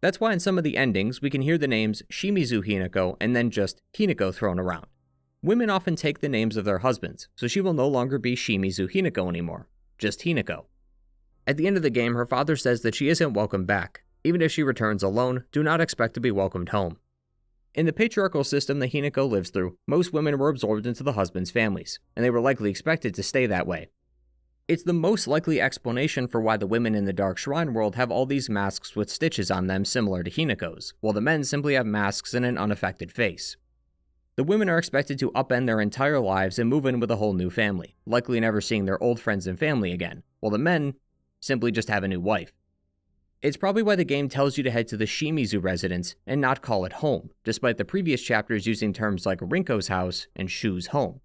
A: That's why in some of the endings, we can hear the names Shimizu Hinako and then just Hinako thrown around. Women often take the names of their husbands, so she will no longer be Shimizu Hinako anymore, just Hinako. At the end of the game, her father says that she isn't welcome back. Even if she returns alone, do not expect to be welcomed home. In the patriarchal system that Hinako lives through, most women were absorbed into the husband's families, and they were likely expected to stay that way. It's the most likely explanation for why the women in the Dark Shrine world have all these masks with stitches on them similar to Hinako's, while the men simply have masks and an unaffected face. The women are expected to upend their entire lives and move in with a whole new family, likely never seeing their old friends and family again, while the men simply just have a new wife. It's probably why the game tells you to head to the Shimizu residence and not call it home, despite the previous chapters using terms like Rinko's house and Shu's home.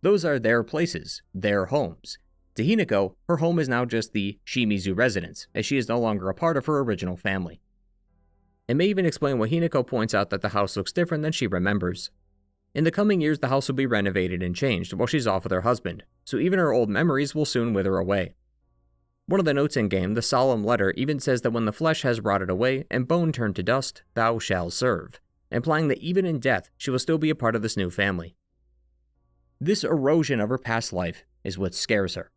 A: Those are their places, their homes. To Hinako, her home is now just the Shimizu residence, as she is no longer a part of her original family. It may even explain why Hinako points out that the house looks different than she remembers. In the coming years, the house will be renovated and changed while she's off with her husband, so even her old memories will soon wither away. One of the notes in-game, the solemn letter, even says that when the flesh has rotted away and bone turned to dust, thou shalt serve, implying that even in death, she will still be a part of this new family. This erosion of her past life is what scares her.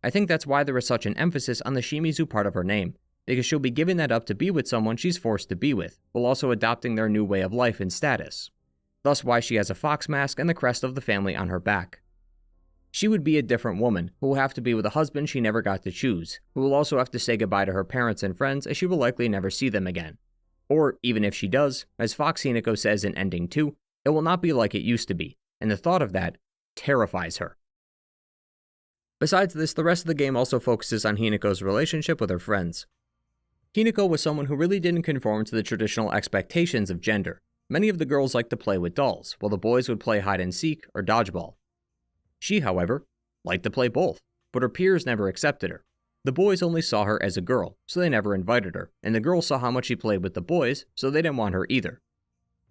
A: I think that's why there is such an emphasis on the Shimizu part of her name, because she'll be giving that up to be with someone she's forced to be with, while also adopting their new way of life and status. Thus why she has a fox mask and the crest of the family on her back. She would be a different woman, who will have to be with a husband she never got to choose, who will also have to say goodbye to her parents and friends as she will likely never see them again. Or, even if she does, as Fox Hinako says in Ending 2, it will not be like it used to be, and the thought of that terrifies her. Besides this, the rest of the game also focuses on Hinako's relationship with her friends. Hinako was someone who really didn't conform to the traditional expectations of gender. Many of the girls liked to play with dolls, while the boys would play hide and seek or dodgeball. She, however, liked to play both, but her peers never accepted her. The boys only saw her as a girl, so they never invited her, and the girls saw how much she played with the boys, so they didn't want her either.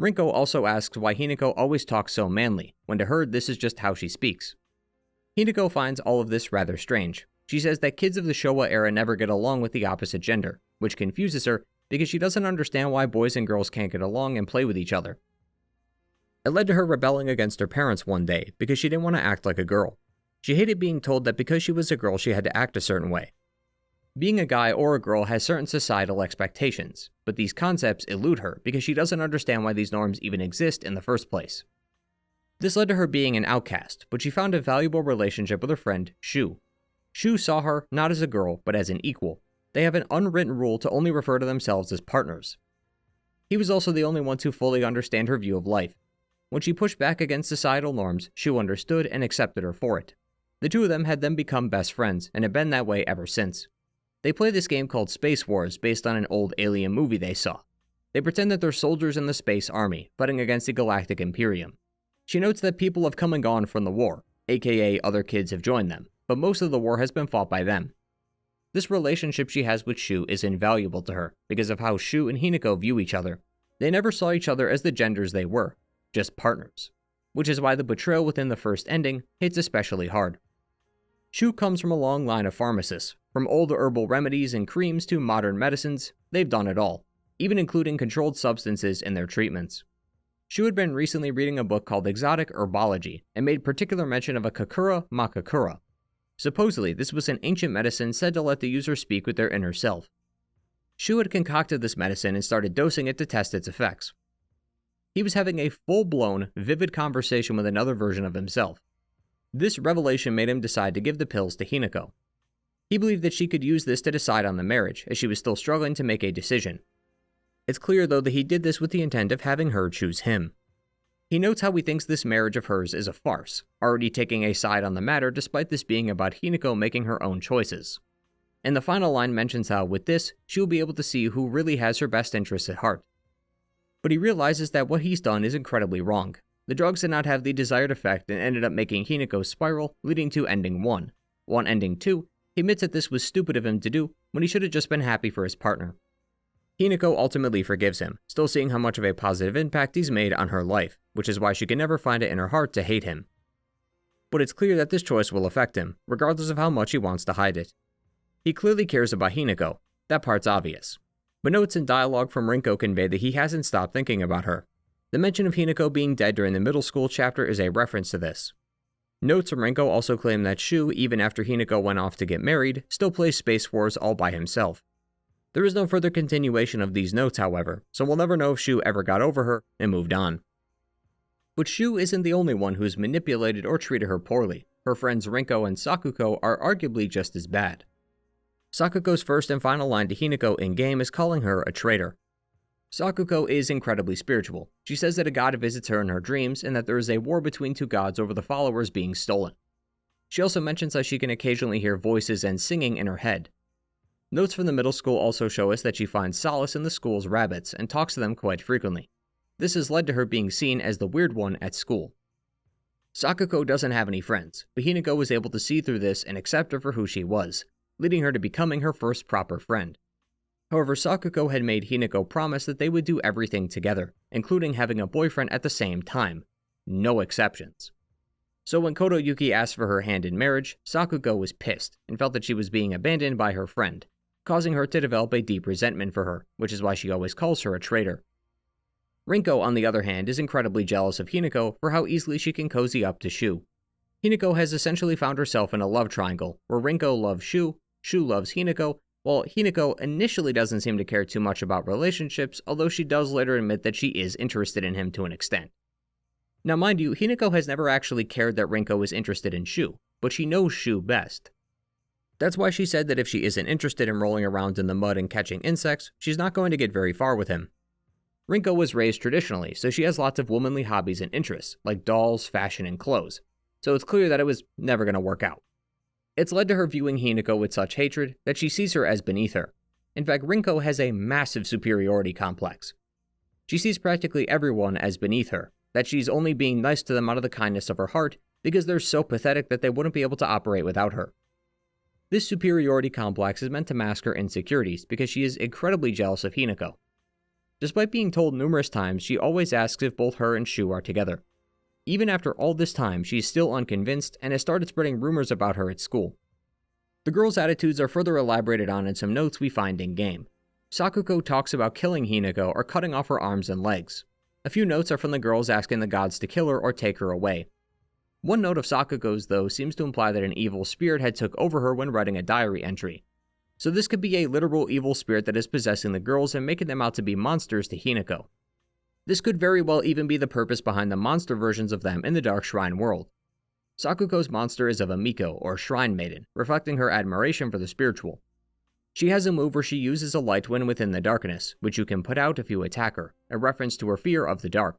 A: Rinko also asks why Hinako always talks so manly, when to her this is just how she speaks. Hinako finds all of this rather strange. She says that kids of the Showa era never get along with the opposite gender, which confuses her because she doesn't understand why boys and girls can't get along and play with each other. It led to her rebelling against her parents one day because she didn't want to act like a girl. She hated being told that because she was a girl she had to act a certain way. Being a guy or a girl has certain societal expectations, but these concepts elude her because she doesn't understand why these norms even exist in the first place. This led to her being an outcast, but she found a valuable relationship with her friend, Shu. Shu saw her not as a girl, but as an equal. They have an unwritten rule to only refer to themselves as partners. He was also the only one to fully understand her view of life. When she pushed back against societal norms, Shu understood and accepted her for it. The two of them had then become best friends, and have been that way ever since. They play this game called Space Wars based on an old alien movie they saw. They pretend that they're soldiers in the space army, fighting against the Galactic Imperium. She notes that people have come and gone from the war, aka other kids have joined them, but most of the war has been fought by them. This relationship she has with Shu is invaluable to her because of how Shu and Hinako view each other. They never saw each other as the genders they were, just partners, which is why the betrayal within the first ending hits especially hard. Shu comes from a long line of pharmacists. From old herbal remedies and creams to modern medicines, they've done it all, even including controlled substances in their treatments. Shu had been recently reading a book called Exotic Herbology and made particular mention of a Kakura Makakura. Supposedly, this was an ancient medicine said to let the user speak with their inner self. Shu had concocted this medicine and started dosing it to test its effects. He was having a full-blown, vivid conversation with another version of himself. This revelation made him decide to give the pills to Hinako. He believed that she could use this to decide on the marriage, as she was still struggling to make a decision. It's clear, though, that he did this with the intent of having her choose him. He notes how he thinks this marriage of hers is a farce, already taking a side on the matter despite this being about Hinako making her own choices. And the final line mentions how, with this, she will be able to see who really has her best interests at heart. But he realizes that what he's done is incredibly wrong. The drugs did not have the desired effect and ended up making Hinako spiral, leading to Ending 1. On Ending 2, he admits that this was stupid of him to do when he should have just been happy for his partner. Hinako ultimately forgives him, still seeing how much of a positive impact he's made on her life, which is why she can never find it in her heart to hate him. But it's clear that this choice will affect him, regardless of how much he wants to hide it. He clearly cares about Hinako, that part's obvious. But notes and dialogue from Rinko convey that he hasn't stopped thinking about her. The mention of Hinako being dead during the middle school chapter is a reference to this. Notes from Rinko also claim that Shu, even after Hinako went off to get married, still plays Space Wars all by himself. There is no further continuation of these notes, however, so we'll never know if Shu ever got over her and moved on. But Shu isn't the only one who's manipulated or treated her poorly. Her friends Rinko and Sakuko are arguably just as bad. Sakuko's first and final line to Hinako in-game is calling her a traitor. Sakuko is incredibly spiritual. She says that a god visits her in her dreams and that there is a war between two gods over the followers being stolen. She also mentions how she can occasionally hear voices and singing in her head. Notes from the middle school also show us that she finds solace in the school's rabbits and talks to them quite frequently. This has led to her being seen as the weird one at school. Sakuko doesn't have any friends, but Hinako was able to see through this and accept her for who she was, leading her to becoming her first proper friend. However, Sakuko had made Hinako promise that they would do everything together, including having a boyfriend at the same time. No exceptions. So when Kotoyuki asked for her hand in marriage, Sakuko was pissed and felt that she was being abandoned by her friend, causing her to develop a deep resentment for her, which is why she always calls her a traitor. Rinko, on the other hand, is incredibly jealous of Hinako for how easily she can cozy up to Shu. Hinako has essentially found herself in a love triangle, where Rinko loves Shu, Shu loves Hinako, while Hinako initially doesn't seem to care too much about relationships, although she does later admit that she is interested in him to an extent. Now mind you, Hinako has never actually cared that Rinko is interested in Shu, but she knows Shu best. That's why she said that if she isn't interested in rolling around in the mud and catching insects, she's not going to get very far with him. Rinko was raised traditionally, so she has lots of womanly hobbies and interests, like dolls, fashion, and clothes, so it's clear that it was never going to work out. It's led to her viewing Hinako with such hatred that she sees her as beneath her. In fact, Rinko has a massive superiority complex. She sees practically everyone as beneath her, that she's only being nice to them out of the kindness of her heart because they're so pathetic that they wouldn't be able to operate without her. This superiority complex is meant to mask her insecurities because she is incredibly jealous of Hinako. Despite being told numerous times, she always asks if both her and Shu are together. Even after all this time, she is still unconvinced and has started spreading rumors about her at school. The girl's attitudes are further elaborated on in some notes we find in-game. Sakuko talks about killing Hinako or cutting off her arms and legs. A few notes are from the girls asking the gods to kill her or take her away. One note of Sakuko's, though, seems to imply that an evil spirit had took over her when writing a diary entry. So this could be a literal evil spirit that is possessing the girls and making them out to be monsters to Hinako. This could very well even be the purpose behind the monster versions of them in the Dark Shrine world. Sakuko's monster is of a Miko, or Shrine Maiden, reflecting her admiration for the spiritual. She has a move where she uses a light when within the darkness, which you can put out if you attack her, a reference to her fear of the dark.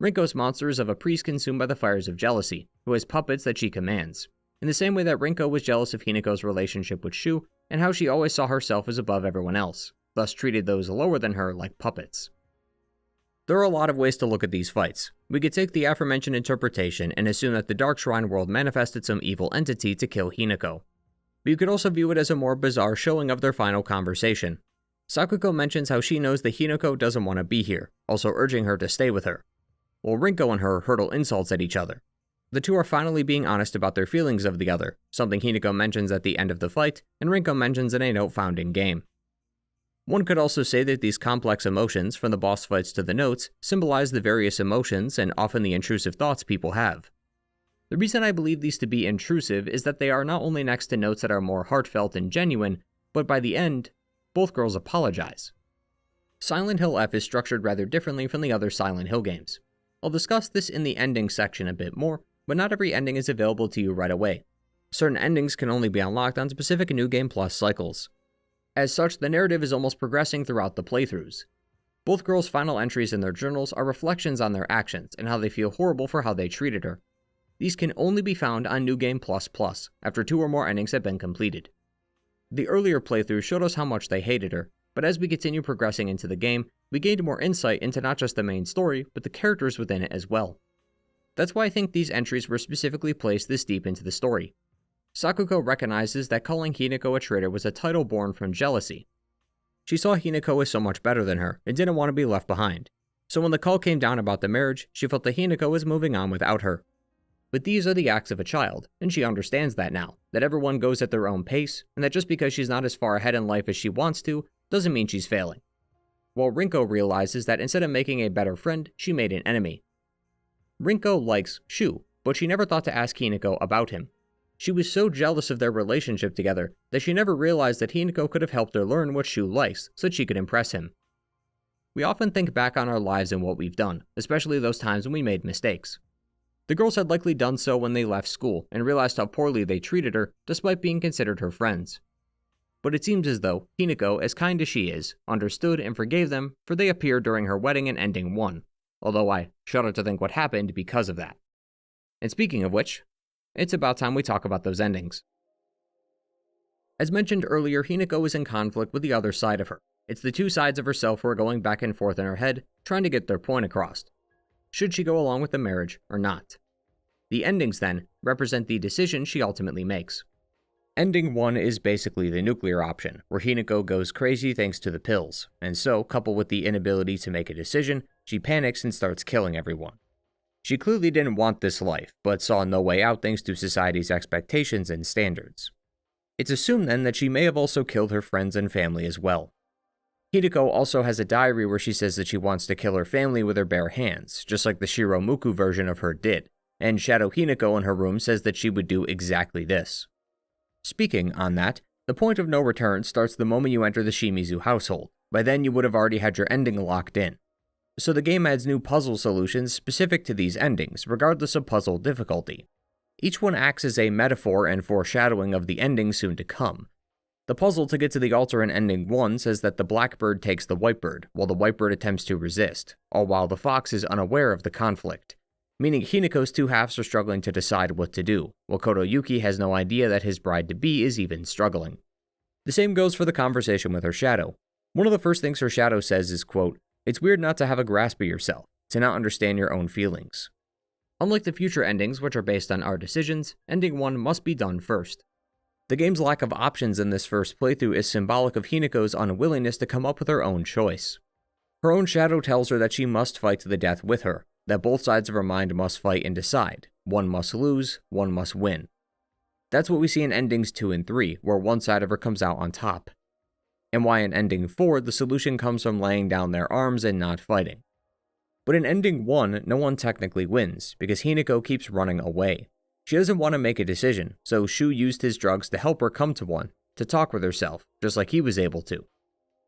A: Rinko's monster is of a priest consumed by the fires of jealousy, who has puppets that she commands, in the same way that Rinko was jealous of Hinako's relationship with Shu, and how she always saw herself as above everyone else, thus treated those lower than her like puppets. There are a lot of ways to look at these fights. We could take the aforementioned interpretation and assume that the Dark Shrine world manifested some evil entity to kill Hinako. But you could also view it as a more bizarre showing of their final conversation. Sakuko mentions how she knows that Hinako doesn't want to be here, also urging her to stay with her, while Rinko and her hurtle insults at each other. The two are finally being honest about their feelings of the other, something Hinako mentions at the end of the fight, and Rinko mentions in a note found in-game. One could also say that these complex emotions, from the boss fights to the notes, symbolize the various emotions and often the intrusive thoughts people have. The reason I believe these to be intrusive is that they are not only next to notes that are more heartfelt and genuine, but by the end, both girls apologize. Silent Hill F is structured rather differently from the other Silent Hill games. I'll discuss this in the ending section a bit more, but not every ending is available to you right away. Certain endings can only be unlocked on specific New Game Plus cycles. As such, the narrative is almost progressing throughout the playthroughs. Both girls' final entries in their journals are reflections on their actions and how they feel horrible for how they treated her. These can only be found on New Game Plus Plus, after 2 or more endings have been completed. The earlier playthrough showed us how much they hated her, but as we continue progressing into the game, we gained more insight into not just the main story, but the characters within it as well. That's why I think these entries were specifically placed this deep into the story. Sakuko recognizes that calling Hinako a traitor was a title born from jealousy. She saw Hinako as so much better than her and didn't want to be left behind. So when the call came down about the marriage, she felt that Hinako was moving on without her. But these are the acts of a child, and she understands that now, that everyone goes at their own pace, and that just because she's not as far ahead in life as she wants to, doesn't mean she's failing. While Rinko realizes that instead of making a better friend, she made an enemy. Rinko likes Shu, but she never thought to ask Hinako about him. She was so jealous of their relationship together that she never realized that Hinako could have helped her learn what Shu likes so that she could impress him. We often think back on our lives and what we've done, especially those times when we made mistakes. The girls had likely done so when they left school and realized how poorly they treated her despite being considered her friends. but it seems as though Hinako, as kind as she is, understood and forgave them, for they appeared during her wedding in Ending 1, although I shudder to think what happened because of that. And speaking of which, it's about time we talk about those endings. As mentioned earlier, Hinako is in conflict with the other side of her. It's the two sides of herself who are going back and forth in her head, trying to get their point across. Should she go along with the marriage or not? The endings, then, represent the decision she ultimately makes. Ending 1 is basically the nuclear option, where Hinako goes crazy thanks to the pills, and so, coupled with the inability to make a decision, she panics and starts killing everyone. She clearly didn't want this life, but saw no way out thanks to society's expectations and standards. It's assumed then that she may have also killed her friends and family as well. Hinako also has a diary where she says that she wants to kill her family with her bare hands, just like the Shiromuku version of her did, and Shadow Hinako in her room says that she would do exactly this. Speaking on that, the point of no return starts the moment you enter the Shimizu household. By then you would have already had your ending locked in. So the game adds new puzzle solutions specific to these endings, regardless of puzzle difficulty. Each one acts as a metaphor and foreshadowing of the ending soon to come. The puzzle to get to the altar in Ending 1 says that the blackbird takes the whitebird, while the whitebird attempts to resist, all while the fox is unaware of the conflict, meaning Hinako's two halves are struggling to decide what to do, while Kotoyuki has no idea that his bride-to-be is even struggling. The same goes for the conversation with her shadow. One of the first things her shadow says is, quote, "It's weird not to have a grasp of yourself, to not understand your own feelings." Unlike the future endings, which are based on our decisions, Ending 1 must be done first. The game's lack of options in this first playthrough is symbolic of Hinako's unwillingness to come up with her own choice. Her own shadow tells her that she must fight to the death with her, that both sides of her mind must fight and decide. One must lose, one must win. That's what we see in Endings 2 and 3, where one side of her comes out on top. And why in Ending 4, the solution comes from laying down their arms and not fighting. But in Ending 1, no one technically wins, because Hinako keeps running away. She doesn't want to make a decision, so Shu used his drugs to help her come to one, to talk with herself, just like he was able to.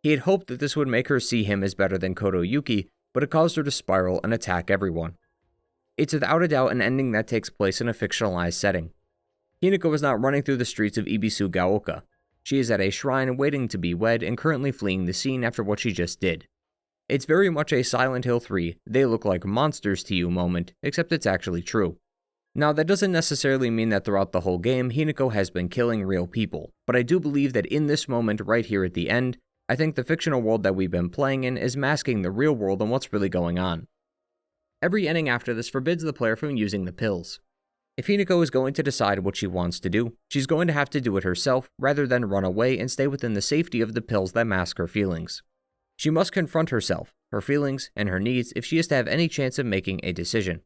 A: He had hoped that this would make her see him as better than Kotoyuki, but it caused her to spiral and attack everyone. It's without a doubt an ending that takes place in a fictionalized setting. Hinako is not running through the streets of Ebisugaoka. She is at a shrine waiting to be wed and currently fleeing the scene after what she just did. It's very much a Silent Hill 3, they look like monsters to you moment, except it's actually true. Now, that doesn't necessarily mean that throughout the whole game, Hinako has been killing real people, but I do believe that in this moment right here at the end, I think the fictional world that we've been playing in is masking the real world and what's really going on. Every ending after this forbids the player from using the pills. If Hinako is going to decide what she wants to do, she's going to have to do it herself rather than run away and stay within the safety of the pills that mask her feelings. She must confront herself, her feelings, and her needs if she is to have any chance of making a decision.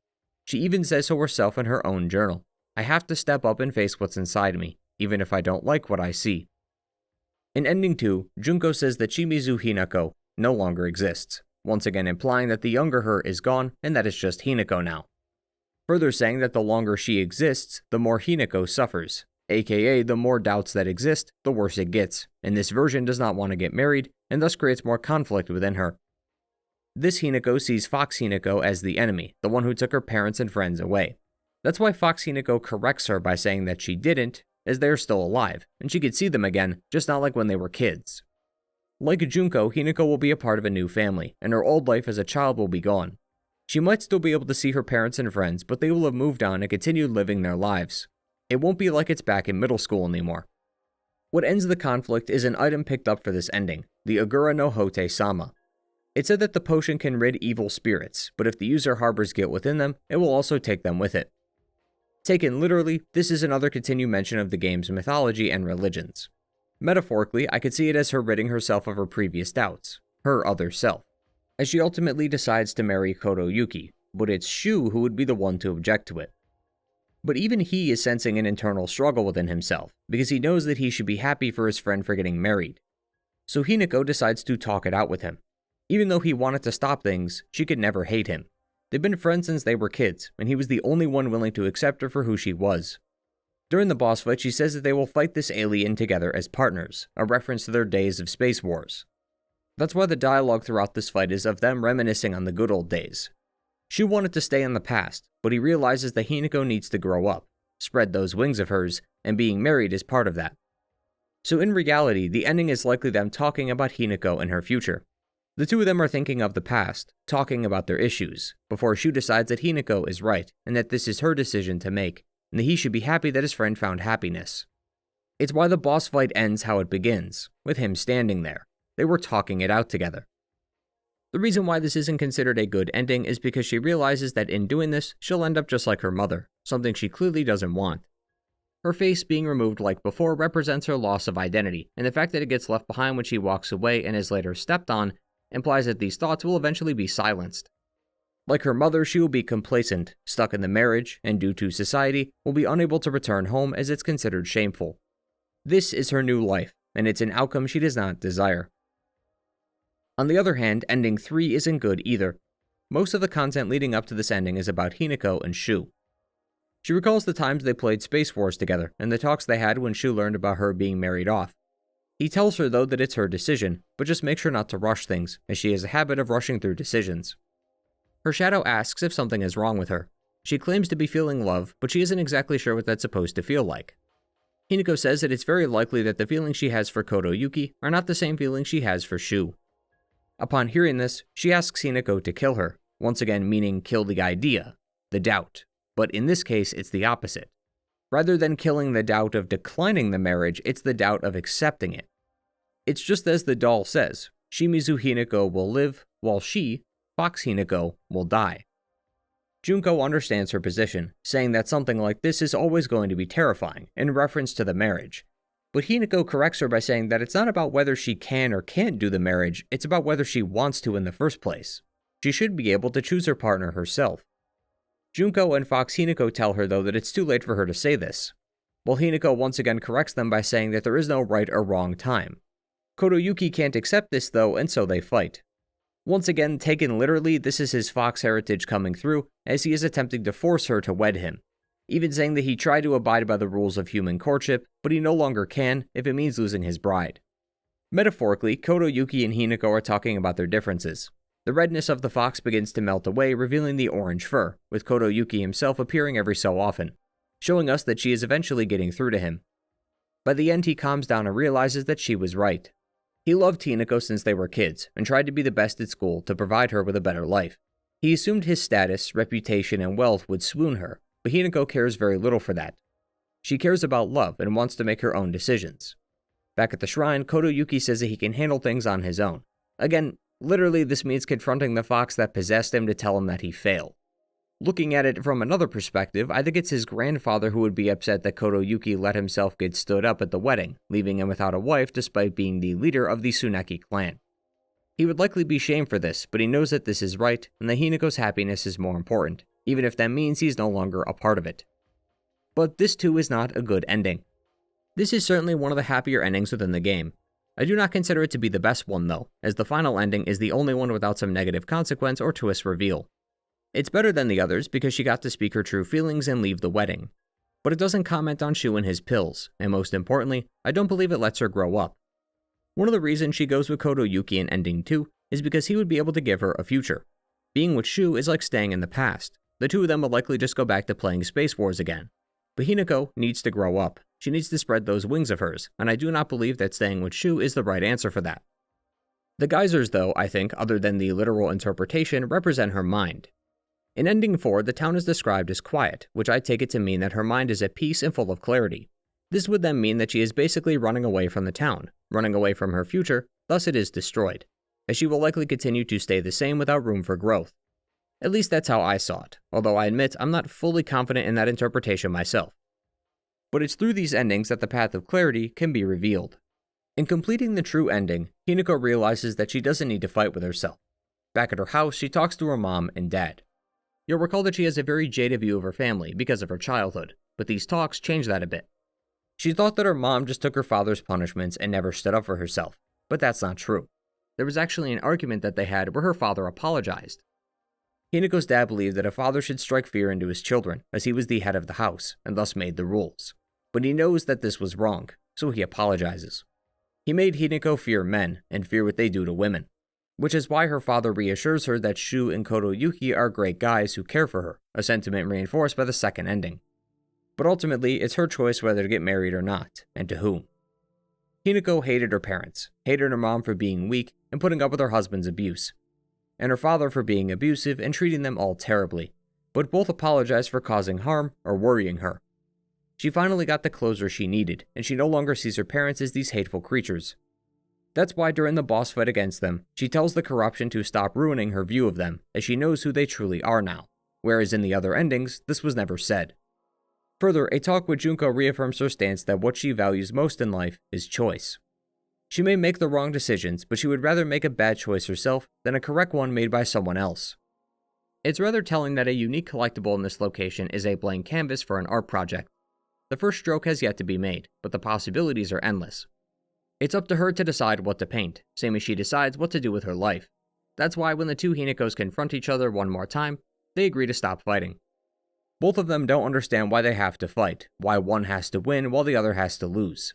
A: She even says so herself in her own journal. I have to step up and face what's inside me, even if I don't like what I see. In Ending 2, Junko says that Shimizu Hinako no longer exists, once again implying that the younger her is gone and that it's just Hinako now. Further saying that the longer she exists, the more Hinako suffers, aka the more doubts that exist, the worse it gets, and this version does not want to get married, and thus creates more conflict within her. This Hinako sees Fox Hinako as the enemy, the one who took her parents and friends away. That's why Fox Hinako corrects her by saying that she didn't, as they are still alive, and she could see them again, just not like when they were kids. Like Junko, Hinako will be a part of a new family, and her old life as a child will be gone. She might still be able to see her parents and friends, but they will have moved on and continued living their lives. It won't be like it's back in middle school anymore. What ends the conflict is an item picked up for this ending, the Agura no Hote Sama. It said that the potion can rid evil spirits, but if the user harbors guilt within them, it will also take them with it. Taken literally, this is another continued mention of the game's mythology and religions. Metaphorically, I could see it as her ridding herself of her previous doubts, her other self, as she ultimately decides to marry Kotoyuki, but it's Shu who would be the one to object to it. But even he is sensing an internal struggle within himself, because he knows that he should be happy for his friend for getting married. So Hinako decides to talk it out with him. Even though he wanted to stop things, she could never hate him. They've been friends since they were kids, and he was the only one willing to accept her for who she was. During the boss fight, she says that they will fight this alien together as partners, a reference to their days of space wars. That's why the dialogue throughout this fight is of them reminiscing on the good old days. Shu wanted to stay in the past, but he realizes that Hinako needs to grow up, spread those wings of hers, and being married is part of that. So in reality, the ending is likely them talking about Hinako and her future. The two of them are thinking of the past, talking about their issues, before Shu decides that Hinako is right, and that this is her decision to make, and that he should be happy that his friend found happiness. It's why the boss fight ends how it begins, with him standing there. They were talking it out together. The reason why this isn't considered a good ending is because she realizes that in doing this, she'll end up just like her mother, something she clearly doesn't want. Her face being removed like before represents her loss of identity, and the fact that it gets left behind when she walks away and is later stepped on implies that these thoughts will eventually be silenced. Like her mother, she will be complacent, stuck in the marriage, and due to society, will be unable to return home as it's considered shameful. This is her new life, and it's an outcome she does not desire. On the other hand, ending 3 isn't good either. Most of the content leading up to this ending is about Hinako and Shu. She recalls the times they played Space Wars together, and the talks they had when Shu learned about her being married off. He tells her though that it's her decision, but just make sure not to rush things, as she has a habit of rushing through decisions. Her shadow asks if something is wrong with her. She claims to be feeling love, but she isn't exactly sure what that's supposed to feel like. Hinako says that it's very likely that the feelings she has for Koto Yuki are not the same feelings she has for Shu. Upon hearing this, she asks Hinako to kill her, once again meaning kill the idea, the doubt, but in this case it's the opposite. Rather than killing the doubt of declining the marriage, it's the doubt of accepting it. It's just as the doll says, Shimizu Hinako will live, while she, Fox Hinako, will die. Junko understands her position, saying that something like this is always going to be terrifying, in reference to the marriage. But Hinako corrects her by saying that it's not about whether she can or can't do the marriage, it's about whether she wants to in the first place. She should be able to choose her partner herself. Junko and Fox Hinako tell her though that it's too late for her to say this, while Hinako once again corrects them by saying that there is no right or wrong time. Koto Yuki can't accept this though, and so they fight. Once again, taken literally, this is his Fox heritage coming through, as he is attempting to force her to wed him, even saying that he tried to abide by the rules of human courtship, but he no longer can if it means losing his bride. Metaphorically, Koto Yuki and Hinako are talking about their differences. The redness of the fox begins to melt away, revealing the orange fur, with Koto Yuki himself appearing every so often, showing us that she is eventually getting through to him. By the end, he calms down and realizes that she was right. He loved Hinako since they were kids, and tried to be the best at school to provide her with a better life. He assumed his status, reputation, and wealth would swoon her, but Hinako cares very little for that. She cares about love and wants to make her own decisions. Back at the shrine, Koto Yuki says that he can handle things on his own. Again, literally this means confronting the fox that possessed him to tell him that he failed. Looking at it from another perspective, I think it's his grandfather who would be upset that Koto Yuki let himself get stood up at the wedding, leaving him without a wife despite being the leader of the Tsuneki clan. He would likely be shamed for this, but he knows that this is right, and that Hinako's happiness is more important, even if that means he's no longer a part of it. But this too is not a good ending. This is certainly one of the happier endings within the game. I do not consider it to be the best one though, as the final ending is the only one without some negative consequence or twist reveal. It's better than the others because she got to speak her true feelings and leave the wedding. But it doesn't comment on Shu and his pills, and most importantly, I don't believe it lets her grow up. One of the reasons she goes with Koto Yuki in ending 2 is because he would be able to give her a future. Being with Shu is like staying in the past. The two of them would likely just go back to playing Space Wars again. But Hinako needs to grow up. She needs to spread those wings of hers, and I do not believe that staying with Shu is the right answer for that. The geysers though, I think, other than the literal interpretation, represent her mind. In ending 4, the town is described as quiet, which I take it to mean that her mind is at peace and full of clarity. This would then mean that she is basically running away from the town, running away from her future, thus it is destroyed, as she will likely continue to stay the same without room for growth. At least that's how I saw it, although I admit I'm not fully confident in that interpretation myself. But it's through these endings that the path of clarity can be revealed. In completing the true ending, Hinako realizes that she doesn't need to fight with herself. Back at her house, she talks to her mom and dad. You'll recall that she has a very jaded view of her family because of her childhood, but these talks change that a bit. She thought that her mom just took her father's punishments and never stood up for herself, but that's not true. There was actually an argument that they had where her father apologized. Hinako's dad believed that a father should strike fear into his children, as he was the head of the house, and thus made the rules. But he knows that this was wrong, so he apologizes. He made Hinako fear men, and fear what they do to women, which is why her father reassures her that Shu and Koto Yuki are great guys who care for her, a sentiment reinforced by the second ending. But ultimately, it's her choice whether to get married or not, and to whom. Hinako hated her parents, hated her mom for being weak and putting up with her husband's abuse, and her father for being abusive and treating them all terribly, but both apologized for causing harm or worrying her. She finally got the closure she needed, and she no longer sees her parents as these hateful creatures. That's why during the boss fight against them, she tells the corruption to stop ruining her view of them, as she knows who they truly are now, whereas in the other endings, this was never said. Further, a talk with Junko reaffirms her stance that what she values most in life is choice. She may make the wrong decisions, but she would rather make a bad choice herself than a correct one made by someone else. It's rather telling that a unique collectible in this location is a blank canvas for an art project. The first stroke has yet to be made, but the possibilities are endless. It's up to her to decide what to paint, same as she decides what to do with her life. That's why when the two Hinakos confront each other one more time, they agree to stop fighting. Both of them don't understand why they have to fight, why one has to win while the other has to lose.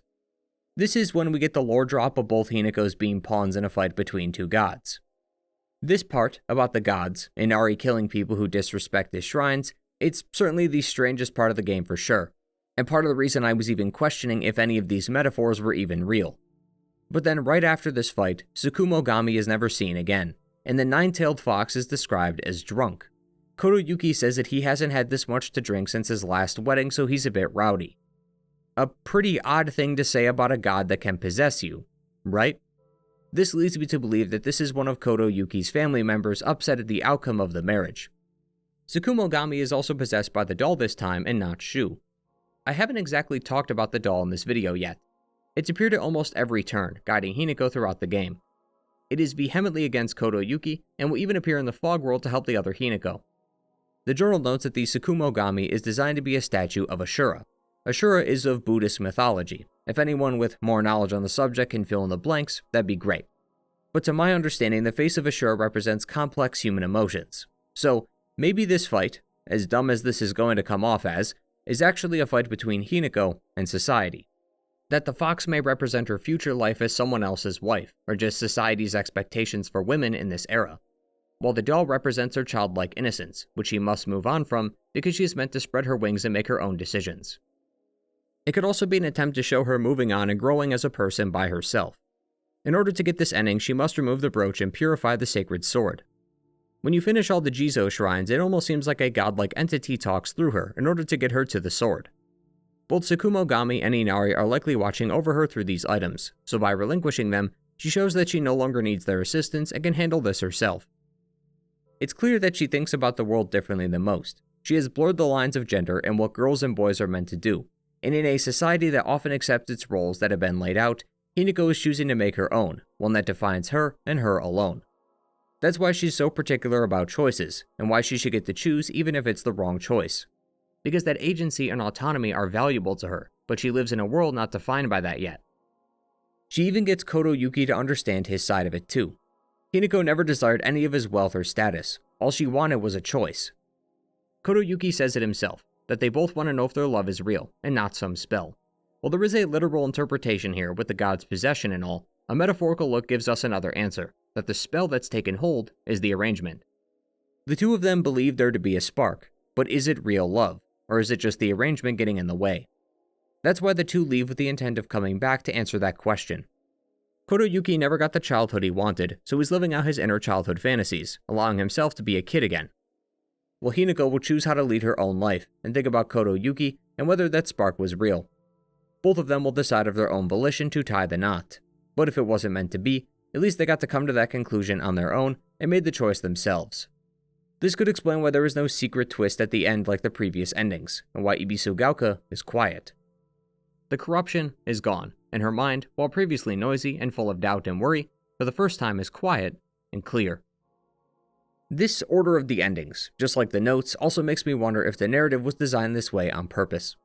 A: This is when we get the lore drop of both Hinakos being pawns in a fight between two gods. This part, about the gods, Inari killing people who disrespect his shrines, it's certainly the strangest part of the game for sure, and part of the reason I was even questioning if any of these metaphors were even real. But then right after this fight, Tsukumogami is never seen again, and the nine-tailed fox is described as drunk. Kotoyuki says that he hasn't had this much to drink since his last wedding, so he's a bit rowdy. A pretty odd thing to say about a god that can possess you, right? This leads me to believe that this is one of Kotoyuki's family members upset at the outcome of the marriage. Tsukumogami is also possessed by the doll this time and not Shu. I haven't exactly talked about the doll in this video yet. It's appeared at almost every turn, guiding Hinako throughout the game. It is vehemently against Kotoyuki, and will even appear in the fog world to help the other Hinako. The journal notes that the Tsukumogami is designed to be a statue of Ashura. Ashura is of Buddhist mythology. If anyone with more knowledge on the subject can fill in the blanks, that'd be great. But to my understanding, the face of Ashura represents complex human emotions. So, maybe this fight, as dumb as this is going to come off as, is actually a fight between Hinako and society. That the fox may represent her future life as someone else's wife, or just society's expectations for women in this era, while the doll represents her childlike innocence, which she must move on from because she is meant to spread her wings and make her own decisions. It could also be an attempt to show her moving on and growing as a person by herself. In order to get this ending, she must remove the brooch and purify the sacred sword. When you finish all the Jizo shrines, it almost seems like a godlike entity talks through her in order to get her to the sword. Both Tsukumogami and Inari are likely watching over her through these items, so by relinquishing them, she shows that she no longer needs their assistance and can handle this herself. It's clear that she thinks about the world differently than most. She has blurred the lines of gender and what girls and boys are meant to do, and in a society that often accepts its roles that have been laid out, Hinako is choosing to make her own, one that defines her and her alone. That's why she's so particular about choices, and why she should get to choose even if it's the wrong choice. Because that agency and autonomy are valuable to her, but she lives in a world not defined by that yet. She even gets Kotoyuki to understand his side of it too. Hinako never desired any of his wealth or status, all she wanted was a choice. Kotoyuki says it himself, that they both want to know if their love is real, and not some spell. While there is a literal interpretation here with the god's possession and all, a metaphorical look gives us another answer, that the spell that's taken hold is the arrangement. The two of them believe there to be a spark, but is it real love, or is it just the arrangement getting in the way? That's why the two leave with the intent of coming back to answer that question. Kotoyuki never got the childhood he wanted, so he's living out his inner childhood fantasies, allowing himself to be a kid again. While Hinako will choose how to lead her own life, and think about Kotoyuki and whether that spark was real. Both of them will decide of their own volition to tie the knot, but if it wasn't meant to be, at least they got to come to that conclusion on their own and made the choice themselves. This could explain why there is no secret twist at the end like the previous endings, and why Ebisugaoka is quiet. The corruption is gone, and her mind, while previously noisy and full of doubt and worry, for the first time is quiet and clear. This order of the endings, just like the notes, also makes me wonder if the narrative was designed this way on purpose.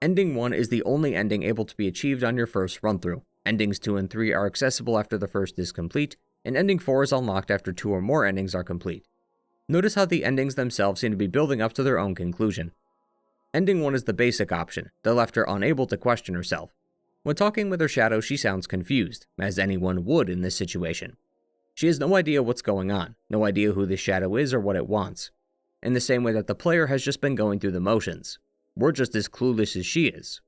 A: Ending 1 is the only ending able to be achieved on your first run-through. Endings 2 and 3 are accessible after the first is complete, and ending 4 is unlocked after 2 or more endings are complete. Notice how the endings themselves seem to be building up to their own conclusion. Ending 1 is the basic option, that left her unable to question herself. When talking with her shadow, she sounds confused, as anyone would in this situation. She has no idea what's going on, no idea who this shadow is or what it wants. In the same way that the player has just been going through the motions. We're just as clueless as she is.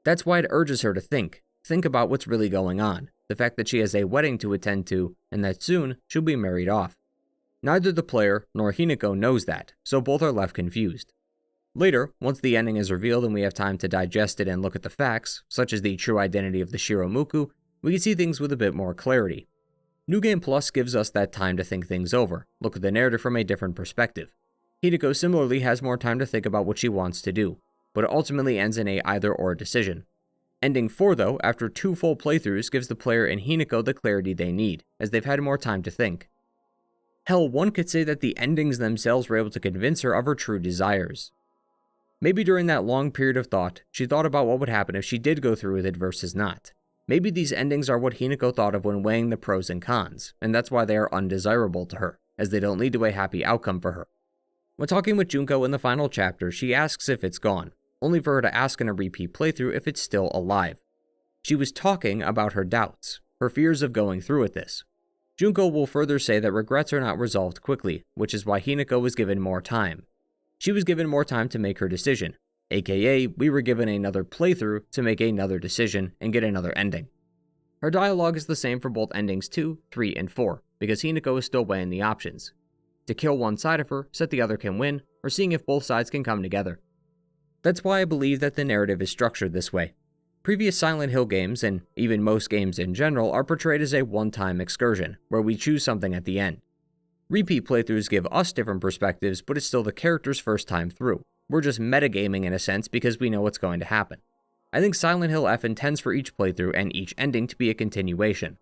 A: That's why it urges her to think, think about what's really going on, the fact that she has a wedding to attend to, and that soon she'll be married off. Neither the player nor Hinako knows that, so both are left confused. Later, once the ending is revealed and we have time to digest it and look at the facts, such as the true identity of the Shiromuku, we can see things with a bit more clarity. New Game Plus gives us that time to think things over, look at the narrative from a different perspective. Hinako similarly has more time to think about what she wants to do, but it ultimately ends in a either-or decision. Ending 4, though, after 2 full playthroughs, gives the player and Hinako the clarity they need, as they've had more time to think. Hell, one could say that the endings themselves were able to convince her of her true desires. Maybe during that long period of thought, she thought about what would happen if she did go through with it versus not. Maybe these endings are what Hinako thought of when weighing the pros and cons, and that's why they are undesirable to her, as they don't lead to a happy outcome for her. When talking with Junko in the final chapter, she asks if it's gone, only for her to ask in a repeat playthrough if it's still alive. She was talking about her doubts, her fears of going through with this. Junko will further say that regrets are not resolved quickly, which is why Hinako was given more time. She was given more time to make her decision, aka we were given another playthrough to make another decision and get another ending. Her dialogue is the same for both endings 2, 3, and 4, because Hinako is still weighing the options. To kill one side of her so that the other can win, or seeing if both sides can come together. That's why I believe that the narrative is structured this way. Previous Silent Hill games, and even most games in general, are portrayed as a one-time excursion, where we choose something at the end. Repeat playthroughs give us different perspectives, but it's still the character's first time through. We're just metagaming in a sense because we know what's going to happen. I think Silent Hill F intends for each playthrough and each ending to be a continuation.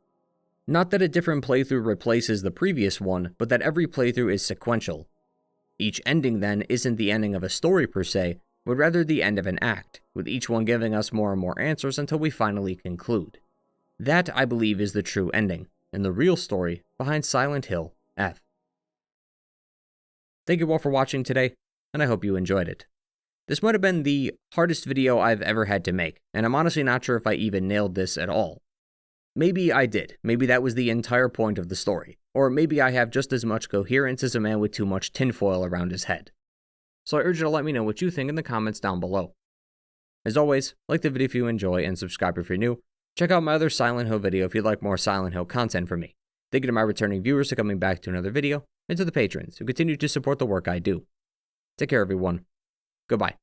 A: Not that a different playthrough replaces the previous one, but that every playthrough is sequential. Each ending then isn't the ending of a story per se, but rather the end of an act, with each one giving us more and more answers until we finally conclude. That, I believe, is the true ending, and the real story behind Silent Hill F. Thank you all for watching today, and I hope you enjoyed it. This might have been the hardest video I've ever had to make, and I'm honestly not sure if I even nailed this at all. Maybe I did, maybe that was the entire point of the story, or maybe I have just as much coherence as a man with too much tinfoil around his head. So I urge you to let me know what you think in the comments down below. As always, like the video if you enjoy, and subscribe if you're new. Check out my other Silent Hill video if you'd like more Silent Hill content from me. Thank you to my returning viewers for coming back to another video, and to the patrons who continue to support the work I do. Take care, everyone. Goodbye.